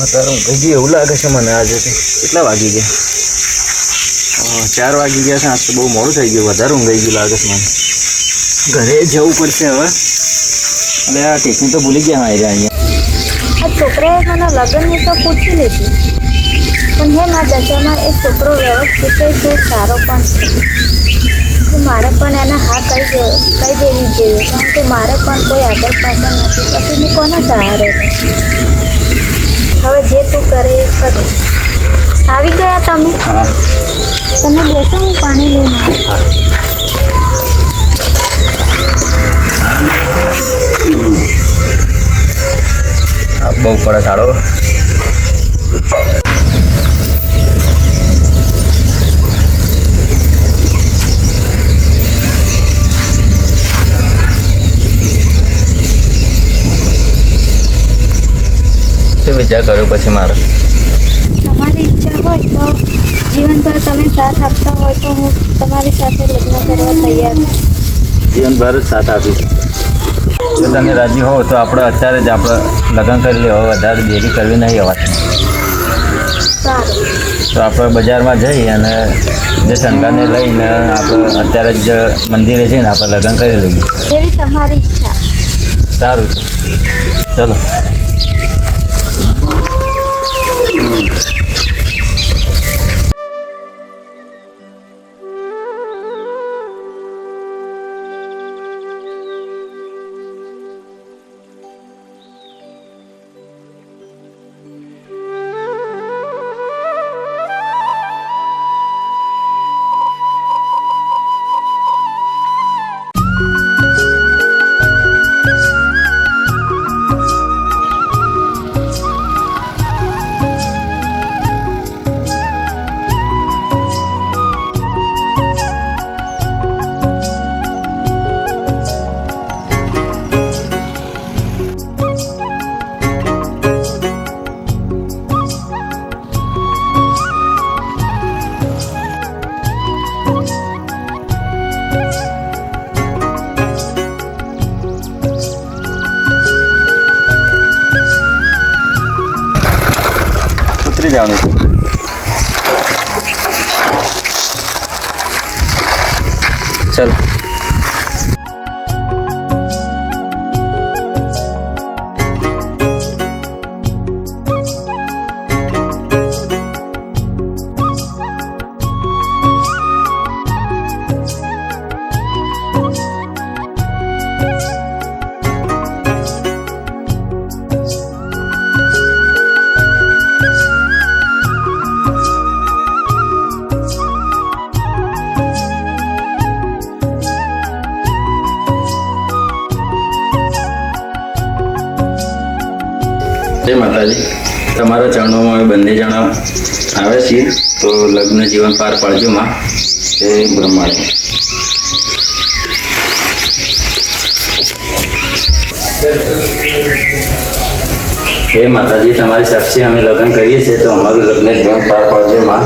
વધારે ઊંઘી ગઈ એવું લાગે છે મને આજે. કેટલા વાગી ગયા? 4 વાગી ગયા છે. આજ તો બહુ મોડું થઈ ગયું, વધારે ઊંઘાઈ ગયું લાગે છે મને. ઘરે જવું પડશે હવે. અને આ ટિફિન તો ભૂલી ગયા હા અહીંયા. આ છોકરાએ મને લગ્નની તો પૂછી લીધી, પણ હે મારા દશામાં એ છોકરો વ્યવસ્થિત છે, સારો પણ છે. તો મારે પણ એને હા કહી દેવી જોઈએ, કારણ કે મારે પણ કોઈ આગળ પાછળ નથી, પછી હું કોને સહારે? હવે જે તું કરે એ કર. આવી ગયા તમે? હા તમે બેસો, હું પાણી લઈને આવું. બહુ પડે સારો. શું વિચાર કર્યો પછી મારો? તમારી ઈચ્છા હોય તો જીવનભર તમે સાથ આપતા હોય તો હું તમારી સાથે લગ્ન કરવા તૈયાર છું. જીવનભર જ સાથ આપીશ. જો તમે રાજી હો તો આપણે અત્યારે જ આપણે લગ્ન કરી લઈએ. હવે વધારે દેરી કરવી નહીં હવે. સારું. તો આપણે બજારમાં જઈ અને જે શણગારને લઈને આપણે અત્યારે જ મંદિરે જઈને આપણે લગ્ન કરી લઈએ. એવી તમારી ઈચ્છા. સારું છે, ચલો. ઉતરી જવાનું છે. ચાલ. જય માતાજી. તમારા ચરણોમાં અમે બંને જણા આવે છીએ, તો લગ્ન જીવન પાર પાડજો માં. જય બ્રહ્માજી. હે માતાજી, તમારી સાક્ષી અમે લગ્ન કરીએ છીએ, તો અમારું લગ્ન જીવન પાર પાડજો માં.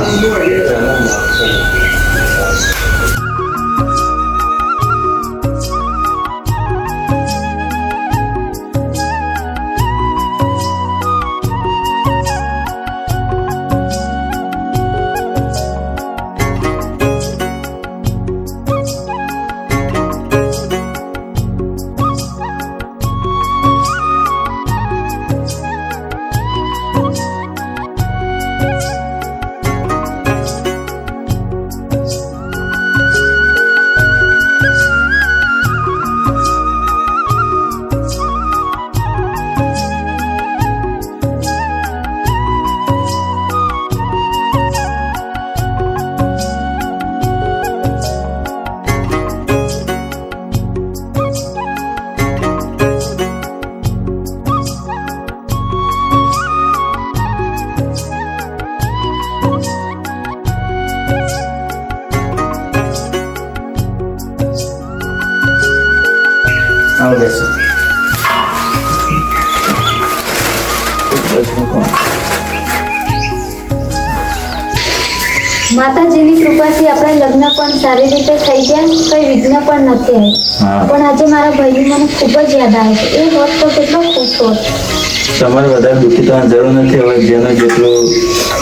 આવો બેસો. માતાજીની કૃપાથી આપણા લગ્ન પણ સારી રીતે થઈ ગયા, કઈ વિઘ્ન પણ નથી હા. આવ્યું. પણ આજે મારા ભાઈની મને ખૂબ જ યાદ આવે છે. એ હોત તો કેટલો ખુશ હોત. તમારે વધારે દુઃખી થવાની જરૂર નથી. હવે જેનું જેટલું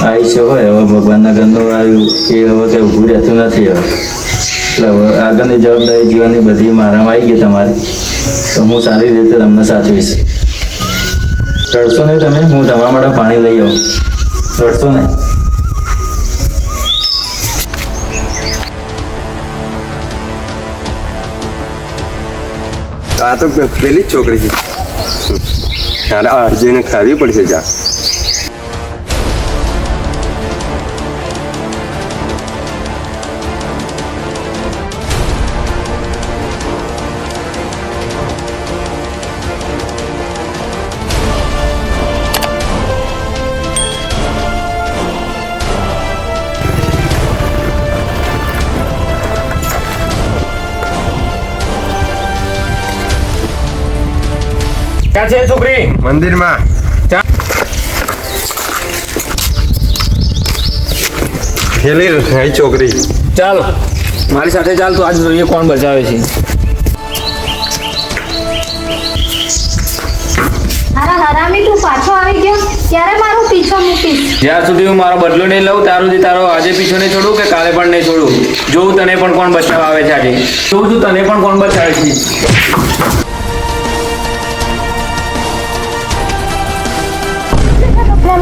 આયુષ્ય હોય, હવે ભગવાનના ઘરનું આવ્યું એ હવે કંઈ ઊભું રહેતું નથી. હવે એટલે હવે આગળની જવાબદારી જીવનની બધી મારામાં આવી ગઈ તમારી, તો હું સારી રીતે તમને સાચવીશ. રડશો નહીં તમે, હું તમારા માટે પાણી લઈ આવું. રડશો નહીં. આ તો પેલી જ છોકરી છે. તારે અર્જુને ખાવી પડશે જા. ક્યાં છે છોકરી? મંદિરમાં પેલી રહી છોકરી. ચાલ મારી સાથે ચાલ, તો આજ જોઈએ કોણ બચાવે છે. અરે હરામી, તું પાછો આવી ગયો? ક્યારે મારો પીછો મૂકીશ? જ્યાં સુધી હું મારો બદલો નહીં લઉં ત્યાં સુધી તારો આજે પીછો નહીં છોડું કે કાલે પણ નહીં છોડું. જોઉં તને પણ કોણ બચાવવા આવે છે આજે. જોઉં છું તને પણ કોણ બચાવે છે.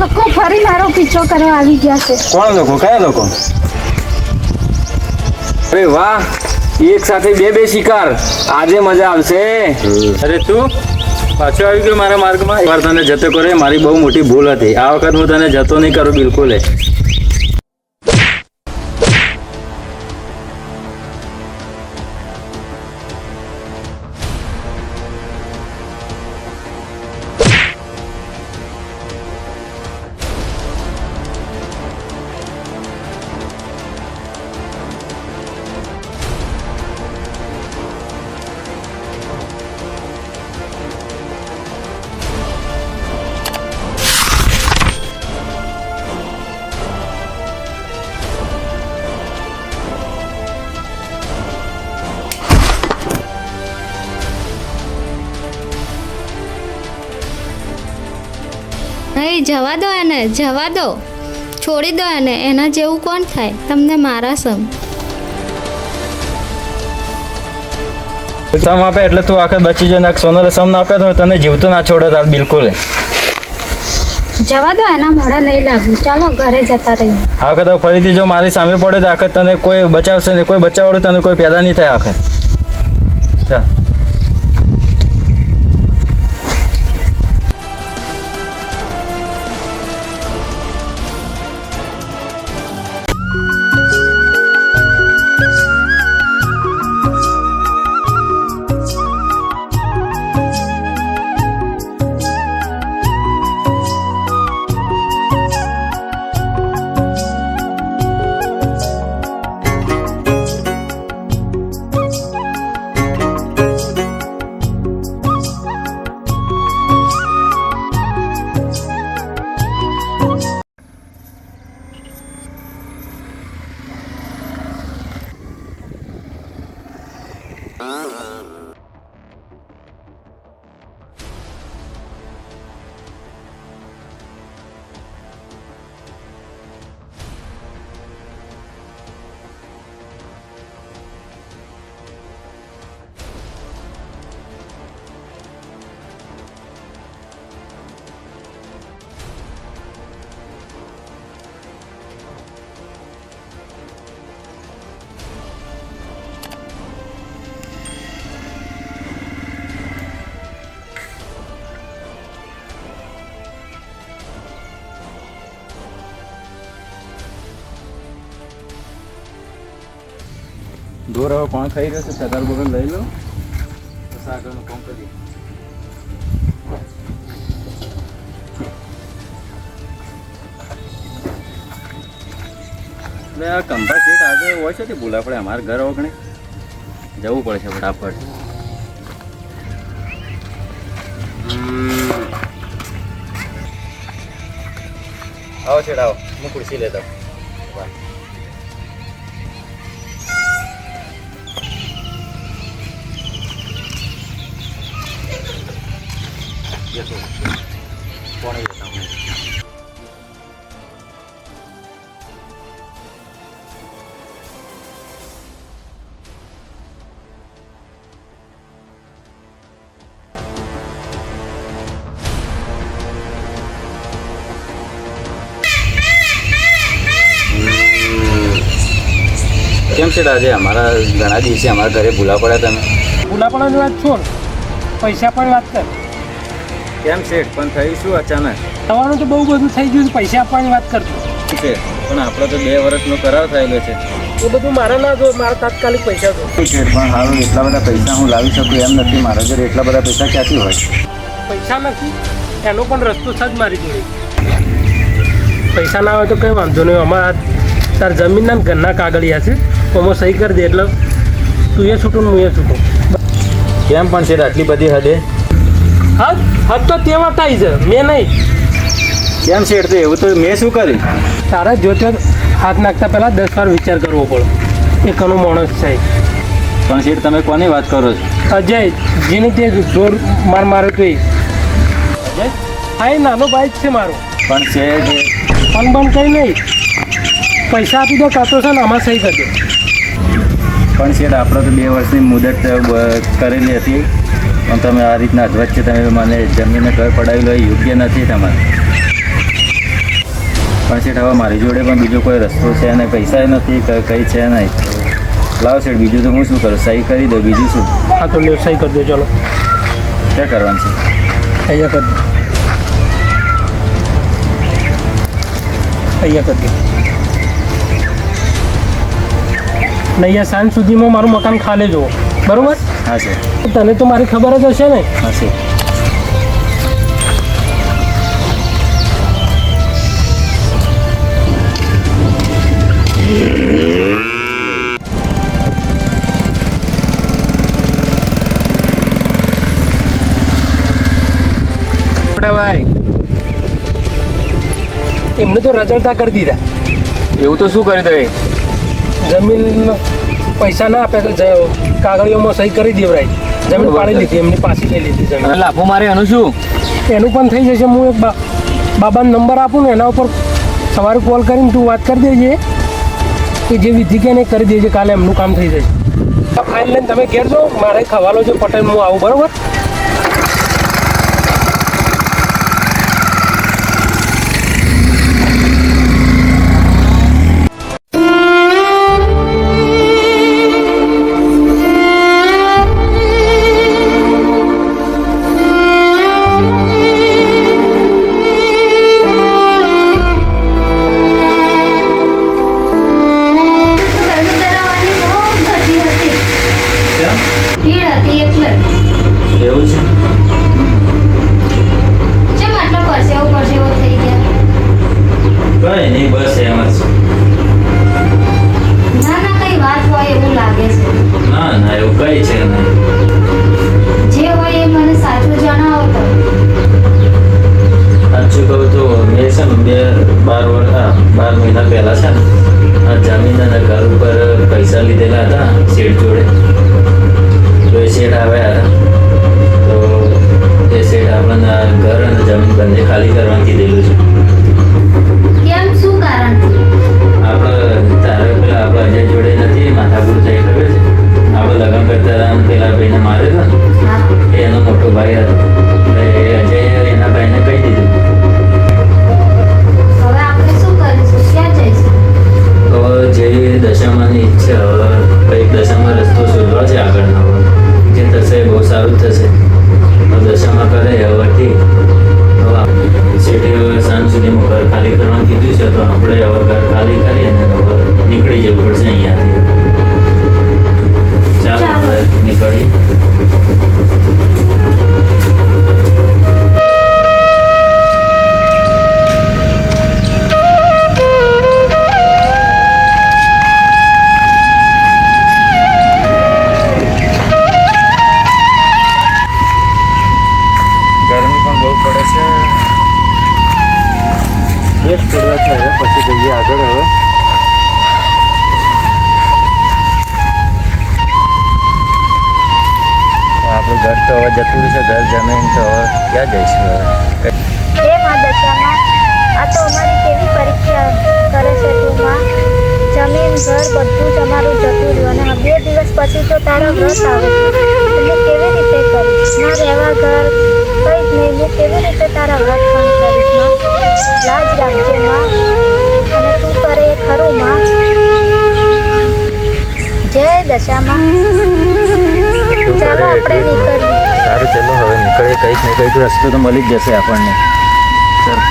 લોકો ફરી મારો પીછો કરવા આવી ગયા છે. કોણ લોકો? કયા લોકો? અરે વાહ, એક સાથે બે શિકાર. આજે મજા આવશે. અરે તું પાછો આવી ગયો મારા માર્ગમાં. એકવાર તને જતો કર્યો, મારી બહુ મોટી ભૂલ હતી. આ વખત હું તને જતો નહીં કરું બિલકુલ. નહીં, જવા દો એને, જવા દો. છોડી દો એને, એના જેવું કોણ થાય? તમને મારા સમ. સમ આપે એટલે તું આખે બચી જાય ને સોનલે સમ ના આપે તો તને જીવતો ના છોડે તાર બિલકુલ. જવા દો, એના મોઢા નહીં લાગુ. ચાલો ઘરે જતા રહીએ. આ વખત ફરીથી જો મારી સામે પડે તો આખે તને કોઈ બચાવશે નહીં, કોઈ બચાવવાળું તને કોઈ પેદા નહીં થાય આખે. ચાલ. દૂર હવે કોણ ખાઈ રહ્યો છે? સગાર બગલ લઈ લો, આગળનું કામ કરીએ. એટલે આ કંભા સીટ આજે હોય છે તે ભૂલા પડે. અમારા ઘર વગણે જવું પડે છે ફટાફટ. આવો છે, આવો. હું ખુરશી લેતા કોણ કેમ છે આજે અમારા ઘણા દિવસે અમારા ઘરે ભૂલા પડ્યા તમે? ભૂલા પડવાની વાત છોડ, પૈસા પણ વાત કર. કેમ શેઠ પણ થયું શું અચાનક? તમારું તો બહુ બધું થઈ ગયું છે, પૈસા આપવાની વાત કરતો. છે પણ આપણો તો 2 વર્ષનો કરાર થયેલો છે. એ બધું મારા ના જો, મારા તાત્કાલિક પૈસા જો. શેઠ પણ હારું એટલા બધા પૈસા હું લાવી શકું એમ નથી. મારા ઘરે એટલા બધા પૈસા ક્યાંથી હોય? પૈસા નથી એનો પણ રસ્તો છે જ મારી જોડે. પૈસા ના હોય તો કંઈ વાંધો નહીં. અમારા તાર જમીનના ને ઘરના કાગળિયા છે, એમાં સહી કરી દે એટલે તું એ છૂટું હું એ છૂટું. કેમ પણ શેઠ આટલી બધી હદે? હા હદ તો તે વટાઈ છે, મેં નહીં. કેમ શેઠ? તો એવું તો મેં શું કર્યું? તારા જોતે હાથ નાખતા પહેલાં 10 વાર વિચાર કરવો પડે. એ કનો માણસ છે. પણ શેઠ તમે કોની વાત કરો છો? અજય, જેને તે જોર માર્યો તો એ અજય. હા એ નાનો ભાઈ જ છે મારો. પણ શેઠ પણ કંઈ નહીં, પૈસા આપી દો કાં તો છે ને આમાં સહી કરજો. પણ શેઠ આપણે તો 2 વર્ષની મુદત કરેલી હતી, પણ તમે આ રીતના વચ્ચે તમે મને જમીને ઘર પડાવી લો એ યોગ્ય નથી તમારે. પણ શેઠ હવે મારી જોડે પણ બીજો કોઈ રસ્તો છે નહીં, પૈસા નથી, કંઈ છે નહીં. લાવો શેઠ, બીજું તો હું શું કરું? સહી કરી દો, બીજું શું? હા તો લ્યો સહી કરી દો. ચલો ક્યાં કરવાનું છે? અહીંયા કરી દો, અહીંયા કરી દો. ને અહીંયા સાંજ સુધીમાં મારું મકાન ખાલી જુઓ, બરોબર? હા શેઠ. તને તો મારી ખબર જ હશે ને. હા શેઠ. ભાઈ એમને તો રજળતા કરી દીધા. એવું તો શું કરી દે? જમીન પૈસા ના આપે તો કાગળિયોમાં સહી કરી દેવરાય. જમીન પાડી લીધી, એમની પાછી લઈ લીધી જમીન. લાફો મારે એનું શું? એનું પણ થઈ જશે. હું એક બાબાનો નંબર આપું ને એના ઉપર સવારે કોલ કરીને તું વાત કરી દેજે કે જે વિધિ કે નહીં કરી દેજે, કાલે એમનું કામ થઈ જાય. ફાઇલ લઈને તમે ઘેર જો, મારે ખવાલો છે પટેલ, હું આવું બરાબર. એવું છે? ચમ આટલો પરસેવો થઈ ગયા? કઈ નહીં, બસ એમ જ. ના ના, કઈ વાત હોય એવું લાગે છે. ના ના, એવું કઈ છે નહીં. જે હોય એ મને સાચું જણાવો તો. સાચું કહું તો મેં છે ને 12 મહિના પહેલા છે ને આ જમીન અને ઘર ઉપર પૈસા લીધેલા હતા શેઠ જોડે. તો એ શેઠ આવ્યા હતા, તો એ શેઠ આપણને ઘર અને જમીન બંને ખાલી કરવાનું કીધેલું છે. કેમ, શું કારણ? આપણે તારે પેલા આપણે અજય જોડે નથી માથાકૂટ થઈ, ખબર છે? આપણે લગ્ન કરતા હતા અને પેલા ભાઈને માર્યો હતો ને, હા, એ એનો મોટો ભાઈ હતો. એટલે એ અજય એના ભાઈને કહી દીધું. હવે આપણે શું કરીશું, ક્યાં જઈશું? હવે જે દશામાની ઈચ્છા, હવે કંઈક દશામાં રસ્તો શોધવા છે આગળનો. જે થશે બહુ સારું થશે. હવે દશામાં કરે હવે ઠીક. હવે શેઠે હવે સાંજ સુધીમાં ઘર ખાલી કરવાનું કીધું છે, તો આપણે હવે ઘર ખાલી કરીએ ને હવે નીકળી જવું પડશે અહીંયાથી. ચાલો હવે નીકળીએ. ગરમી પણ બહુ પડે છે. એક કરવા છે, હવે પછી જઈએ આગળ. હવે આપણું ઘર તો હવે જતું રહેશે, ઘર જમીન તો હવે ક્યાં જઈશું હવે? હે માં દશામાં, આ તો અમારી કેવી પરીક્ષા કરે છે તું માં. જમીન ઘર બધું જ અમારું જતું રહ્યું, અને 2 દિવસ પછી તો તારા વ્રત આવે છે. એટલે કેવી રીતે કરીશ? ના રહેવા ઘર કંઈ જ નહીં, હું કેવી રીતે તારા વ્રત પણ કરીશ માં? લાજ રાખજે માં, અને તું કરે એ ખરું માં. જય દશામાં. ચાલો આપણે નીકળીએ. સારું, ચલો હવે નીકળીએ. કંઈક ને કંઈક રસ્તો તો મળી જ જશે આપણને. ચાલો.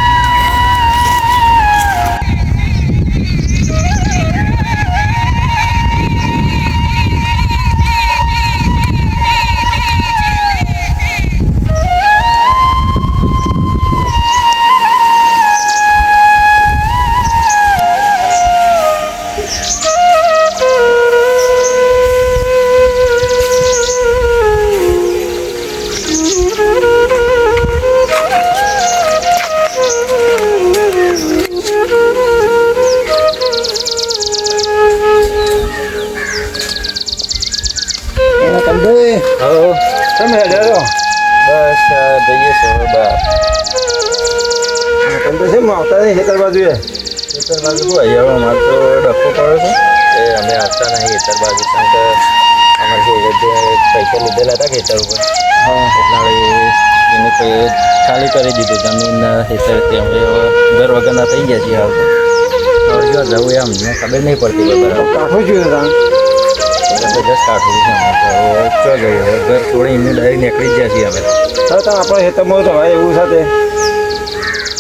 હવે તમે હેડ્યા બસ જઈએ છે હવે બહાર. તમે તો શેમ આવતા નહીં ખેતર બાજુ એ? ખેતર બાજુ શું આવી? હવે અમારે તો ડખો પડ્યો છે એ અમે આવતા નહીં ખેતર બાજુ, કારણ કે અમારે જે પૈસા લીધેલા હતા ખેતર ઉપર, હા, એટલા એને ખાલી કરી દીધું જમીનના ખેતર. ત્યાં હવે ઘર વગરના થઈ ગયા છીએ. હાલ તો હવે જો જવું એમ મને ખબર નહીં પડતી બરાબર. કાઠું જોયું હતા. જબરજસ્ત કાઢવું છે અમે તો. હવે ચો જઈએ, હવે ઘર છોડીને ડાયરેક્ટ નીકળી જ ગયા છીએ અમે. હવે તમે આપણે ખેતરમાં તો ભાઈ એવું સાથે.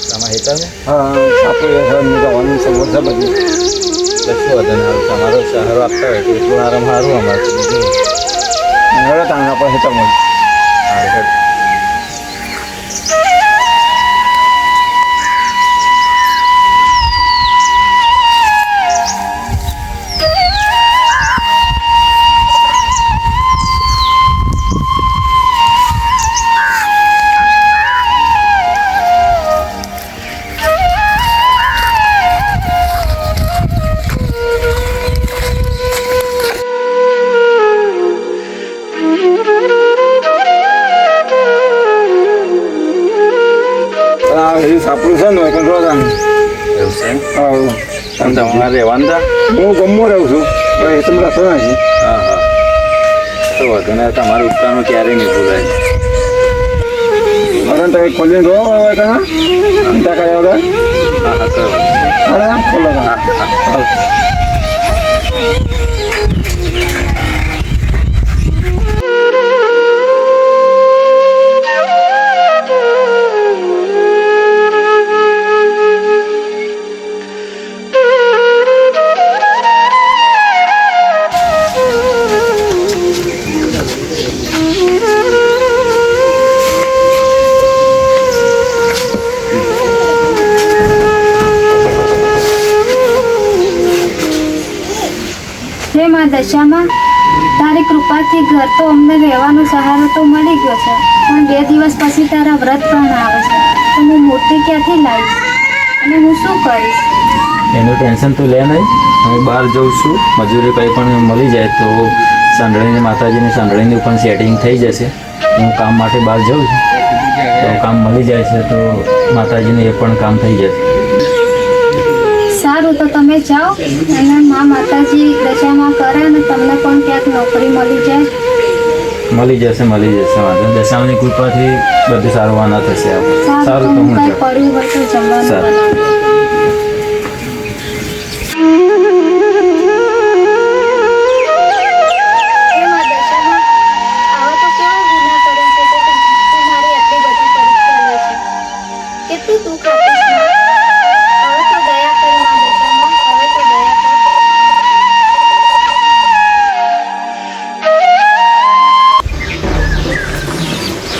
તમારા ખેતરમાં હા, આપણે જવાની સગવડ છે બધી. એટલે શું હતું ને, તમારો સહારો આપતા હોય તો એટલું આરામ સારું અમારે તો. બીજું હવે તમે આપણે ખેતરમાં સારું. આવું તમારે રહેવાનું હતા? હું ગમો રહું છું પણ એ તો મને રહેતો નથી. હા હા, તો વધુ ને તમારું ઉપકારનું ક્યારેય નહીં ભૂલાય. મારે તો એક ખોલીને ગયો હવે કાં ચિંતા કર્યા વગર. હા હા, કરો. અરે ખોલો કાં. હા હા. હે મા દશામાં, તારી કૃપાથી ઘર તો અમને રહેવાનો સહારો તો મળી ગયો છે, પણ 2 દિવસ પછી તારા વ્રત પણ આવે છે, તો હું મૂર્તિ ક્યાંથી લાવીશ અને હું શું કરીશ? એનું ટેન્શન તું લે નહીં. હું બહાર જઉં છું, મજૂરી કંઈ પણ મળી જાય તો સંડળીની માતાજીની સંડળીની પણ સેટિંગ થઈ જશે. હું કામ માટે બહાર જાઉં છું તો કામ મળી જાય છે તો માતાજીને એ પણ કામ થઈ જશે. સારું, તો તમે જાઓ અને મા માતાજી દશામાં કરે અને તમને પણ ક્યાંક નોકરી મળી જાય. મળી જશે વાંધો નહીં. દશામાની કૃપાથી બધું સારું વાના થશે. સારું, તો તો હું હું કાંઈ જાઉં. પડ્યું હોય તો જમવાનું સારું. બનાવું. હે મા દશામાં, આવા તો કેવા ગુના કર્યા છે કે તું મારી આટલી બધી પરીક્ષા લે છે? કેટલું દુઃખ આપીશ મા? હવે તો દયા કર મા દશામાં, હવે તો દયા કર.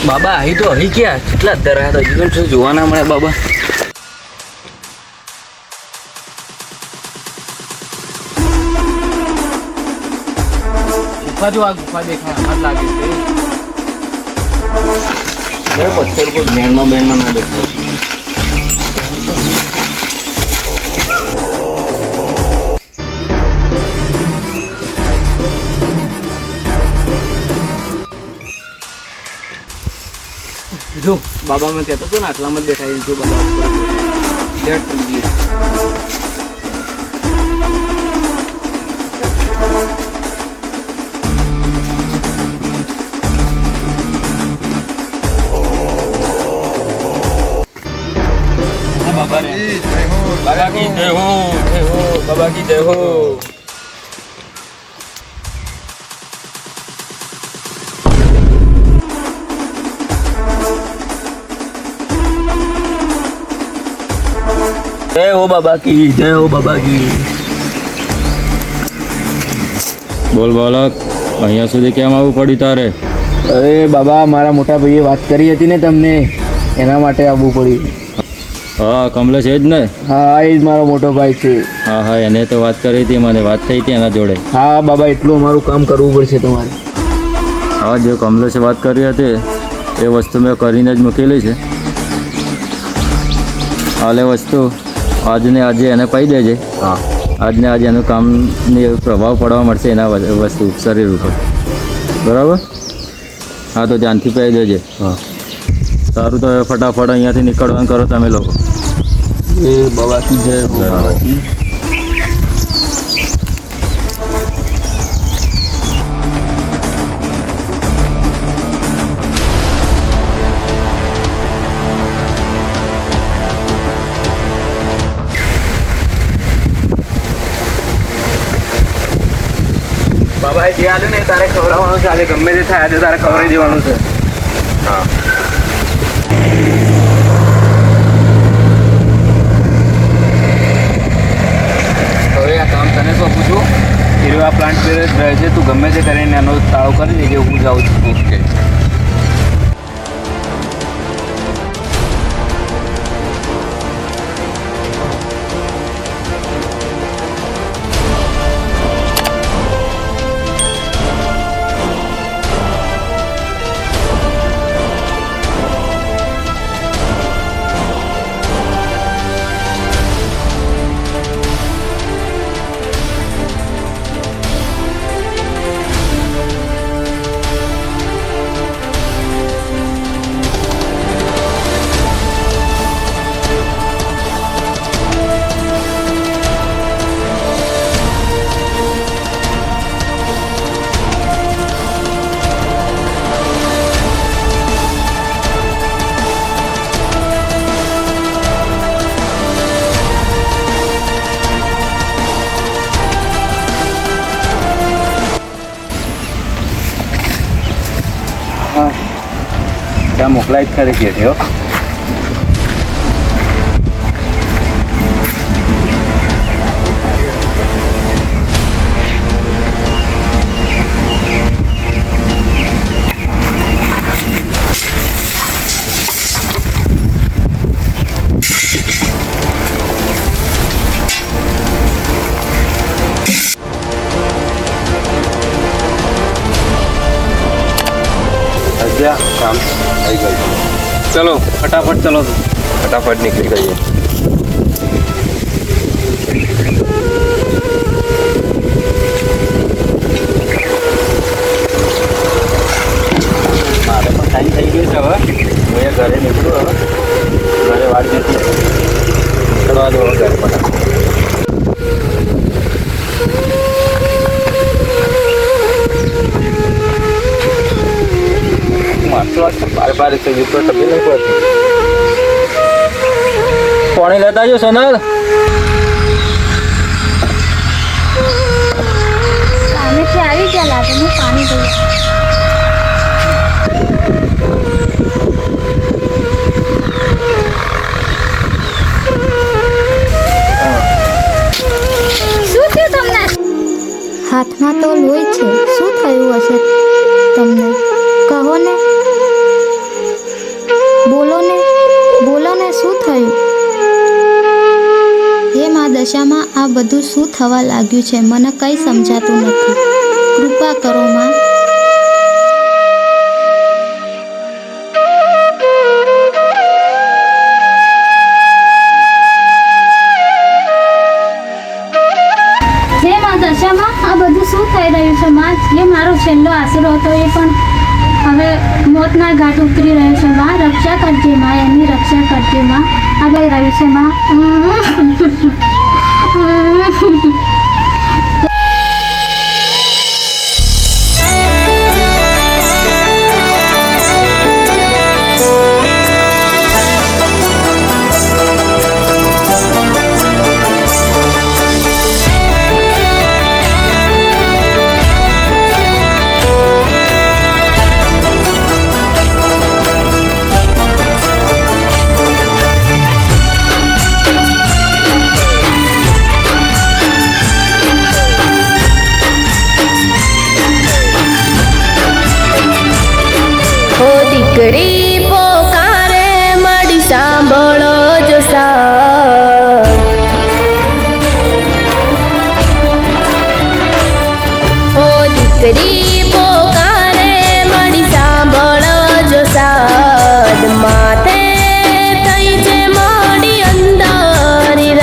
બાબા અહીં તો અહીં ક્યાં કેટલા અત્યારે રહ્યા હતા, હજી પણ શું જોવા ના મળે બાબા. ગુફા જો, આ ગુફા દેખાય આમાં જ લાગે છે. પથ્થર પર બેનમાં ના દેખાય. જો બાબા મેં કહેતો હતો ને આટલામાં જ દેખાય. જો બાબા લેટ થઈ ગઈ. બાબા રે, બાબા કી જય હો, બાબા કી જય હો. जय हो बाबा की, जय हो बाबा की. બોલ બાલક, અહીંયા સુધી કેમ આવવું પડ્યું તારે? અરે બાબા, મારા મોટા ભાઈએ વાત કરી હતી ને તમને, એના માટે આવવું પડ્યું. હા, કમલેશ એ જ ને? હા, એ જ મારો મોટો ભાઈ છે. હા હા, એને તો વાત કરી હતી, મને વાત થઈ હતી એના જોડે. હા બાબા, એટલું અમારું કામ કરવું પડશે તમારે. હા, જે કમલેશે વાત કરી હતી એ વસ્તુ મેં કરીને જ મૂકેલી છે. હાલે વસ્તુ આજને આજે એને પાઈ દેજે. હા, આજને આજે એનું કામની પ્રભાવ પડવા મળશે એના વસ્તુ શરીર ઉપર. બરાબર? હા, તો ધ્યાનથી પાઈ દેજે. હા. સારું, તો હવે ફટાફટ અહીંયાથી નીકળવાનું કરો તમે લોકો. એ બાબા કી જય હો, બાબા કી. બાબા જે આલ્યું ને તારે ખવડાવવાનું છે. આજે ગમે તે થાય આજે તારે ખવડાવી દેવાનું છે. હા. હવે આ કામ તને સોંપું છું. આ પ્લાન્ટ પર જ રહે છે. તું ગમે તે કરીને એનો તાળો કરી દેજે. હું જાઉં છું. ઓકે. પૈસા મોકલાય જ ખરી કે હો. કામ થઈ ગયું. ચલો ફટાફટ ચલો તો. ફટાફટ નીકળી જઈએ. મારે પણ ટાઈમ થઈ ગયો છે હવે. હું એ ઘરે નીકળું હવે. ઘરે વાળ જતી નીકળવા દો હવે ઘરે ફટાફટ. બાર છે વિપર તબી નહીં પડતી. પાણી લેતા જો સોનલ. સામેથી આવી ગયા લાગે, હું પાણી દઉં. શું થયું તમને? હાથમાં તો લોહી છે. શું થયું હશે તમને? કહો ને, બોલો ને શું થયું? હે મા દશામાં આ બધું શું થવા લાગ્યું છે? મને કંઈ સમજાતું નથી. કૃપા કરો માં. હે મા દશામાં આ બધું શું થઈ રહ્યું છે માં? જે મારો છેલ્લો આશરો હતો એ પણ હવે મોતના ઘાટ ઉતરી રહ્યો છે માં. રક્ષા કરજે માં, એની રક્ષા કરજે માં. આ ગઈ રહ્યું છે માં. દીકરી પોકારે મળી સાંભળો જો ઓ દીકરી પોકારે મળી સાંભળો જો સાદ માથે થઈ છે મોડી અંધારી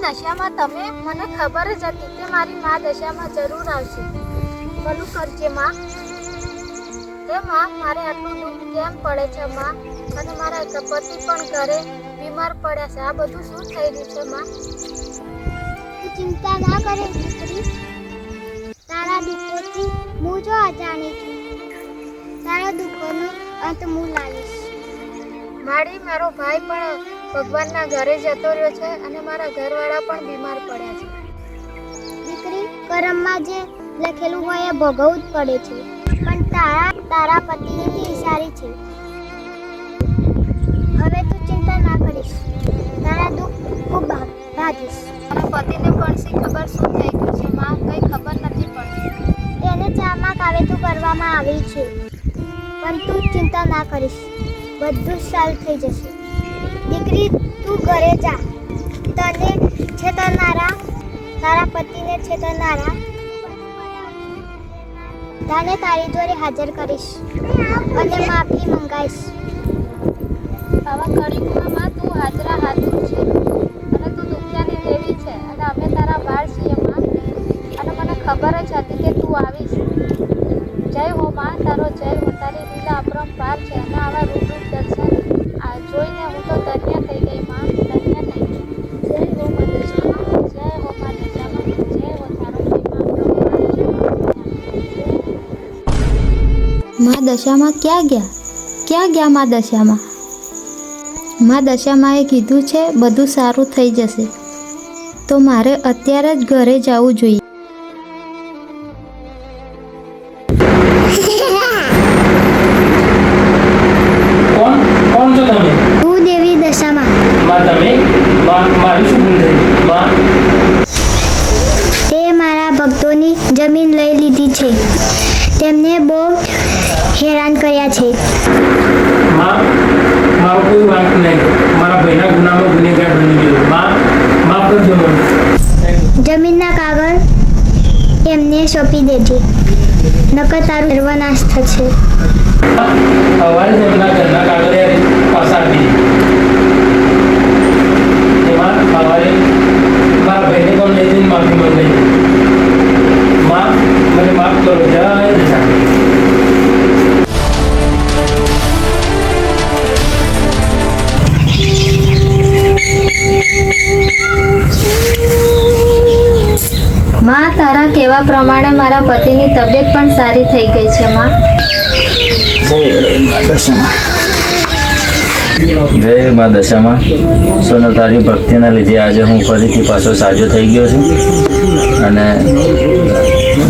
દશામાં તમે મને ખબર જ હતી કે મારી મા દશામાં જરૂર આવશે. ભલું કરજે માં. હે માં, મારે આટલું દુઃખ કેમ પડે છે માં? અને મારા પતિ પણ ઘરે બીમાર પડ્યા છે. આ બધું શું થઈ રહ્યું છે માં? તું ચિંતા ના કરે દીકરી. તારા દુઃખોથી હું જો અજાણી છું. તારા દુઃખોનો અંત હું લાવીશ. મારો ભાઈ પણ ભગવાનના ઘરે જતો રહ્યો છે અને મારા ઘરવાળા પણ બીમાર પડ્યા છે. દીકરી, કરમમાં જે લખેલું હોય એ ભોગવવું જ પડે છે. પણ તારા પતિની ઈશારી છે. હવે તું ચિંતા ના કરીશ. તારા દુઃખ ખૂબ ભાગીશ. અને પતિને પણ શી ખબર શું થઈ ગયું છે માં? કંઈ ખબર નથી પડતી. તેને ચામાં કાવેતું કરવામાં આવી છે. પણ તું ચિંતા ના કરીશ. બધું જ સારું થઈ જશે. દીકરી, તું ઘરે જા. તને છેતરનારા, તારા પતિને છેતરનારા તને તારી જોડે હાજર કરીશ અને માફી મંગાઈશ. આવા કળિયુગમાં તું હાજરા હાજર છે અને તું દુખિયાની દેવી છે અને અમે તારા બાળ છીએ માં. અને મને ખબર જ હતી કે તું આવીશ. જય હો માં, તારો જય હો. તારી લીલા અપરંપાર છે અને આવા રૂબરૂ દર્શન જોઈને હું તો ધન્ય થઈ ગઈ માં. ધન્ય થઈ ગઈ. જય હો માં દશામાં, જય હો માં દશામાં, જય હો તારો માં દશામાં ક્યાં ગયા માં દશામાં? માં દશામાએ કીધું છે બધું સારું થઈ જશે. તો મારે અત્યારે જ ઘરે જવું જોઈએ. કોણ છો તમે? હું દેવી દશામાં. માં તમે મારી શું ભૂલ થઈ? માં તે મારા ભક્તોની જમીન લઈ લીધી છે. તેમને બહુ હેરાન કર્યા છે. માં મારો કોઈ વાંક નહીં. મારા ભાઈના ગુનામાં ગુનેગાર બની ગયો. માં માફ કરજો મને. જમીનના કાગળ એમને સોંપી દેજે. નકર તારું સર્વનાશ થશે. સવારે જ એમના ઘરના કાગળિયા પાછા આપી એમાં સવારે મારા ભાઈને પણ લઈ જઈને માફી માંગી. માં મને માફ કરો. જય દશામાં. માં, તારા કહેવા પ્રમાણે મારા પતિની તબિયત પણ સારી થઈ ગઈ છે માં. જય મા દશામાં. સોનલ, તારી ભક્તિના લીધે આજે હું ફરીથી પાછો સાજો થઈ ગયો છું. અને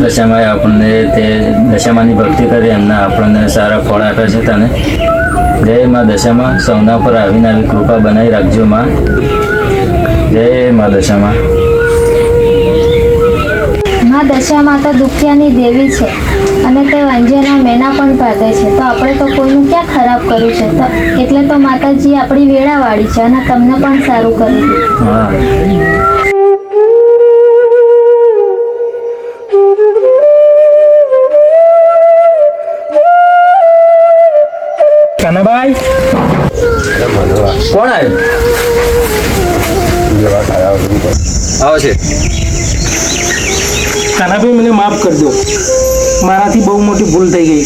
દશામાએ આપણને તે દશામાની ભક્તિ કરી એમના આપણને સારા ફળ આપ્યા છે. તને જય મા દશામાં. સૌના પર આવીને આવી કૃપા બનાવી રાખજો માં. જય મા દશામાં. માં દશામાં તો દુખિયાની દેવી છે અને તે વાંજ્યાના મેના પણ પાતે છે. તો આપણે તો કોઈનું ક્યાં ખરાબ કર્યું છે? તો એટલે તો માતાજી આપણી વેળાવાળી છે અને તમને પણ સારું કર્યું. હા. કાનાભાઈ કોણ આવ્યું? આવો છે. કાનાભાઈ, મને માફ કરજો. મારાથી બહુ મોટી ભૂલ થઈ ગઈ.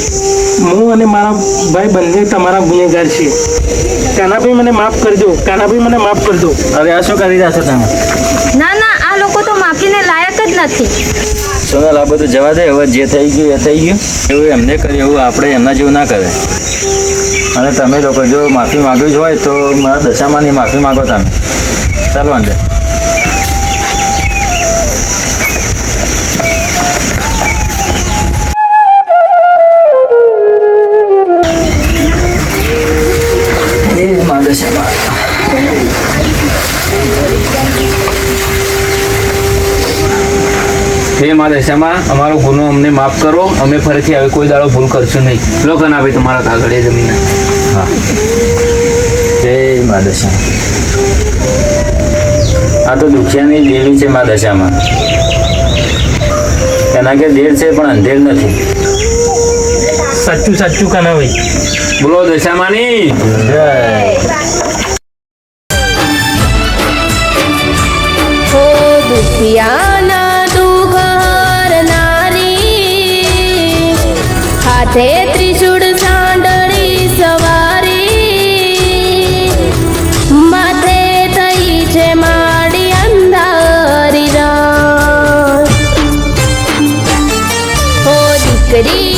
હું અને મારા ભાઈ બંને તમારા ગુનેગાર છીએ. કાનાભાઈ, મને માફ કરજો. કાનાભાઈ, મને માફ કરજો. હવે આ શું કરી રહ્યા છો તમે? ના ના, આ લોકો તો માફીને લાયક જ નથી. સોનલ, આ બધું જવા દે. હવે જે થઈ ગયું એ થઈ ગયું. એવું એમને કર્યું એવું આપણે એમના જેવું ના કરે. અને તમે લોકો જો માફી માગવી જ હોય તો મારા દશામાંની માફી માગો તમે. ચાલો અંદર. હે મા દશામાં, અમારો ગુનો અમને માફ કરો. અમે ફરીથી હવે કોઈ દાડો ભૂલ કરશું નહીં. લો કનાભાઈ, તમારા કાગળિયા જમીન. હા. જય મા દશામાં. આ તો દુખિયાની દેવી છે મા દશામાં. એના કે દેર છે પણ અંધેર નથી. સાચું સાચું કાનાભાઈ. બોલો દશામાની જય. હો દુખિયાના દુઃખ હરનારી, હાથે ત્રિશૂળ સાંડળી સવારી, માથે થઈ છે માડી અંધારી રાત. ઓ દીકરી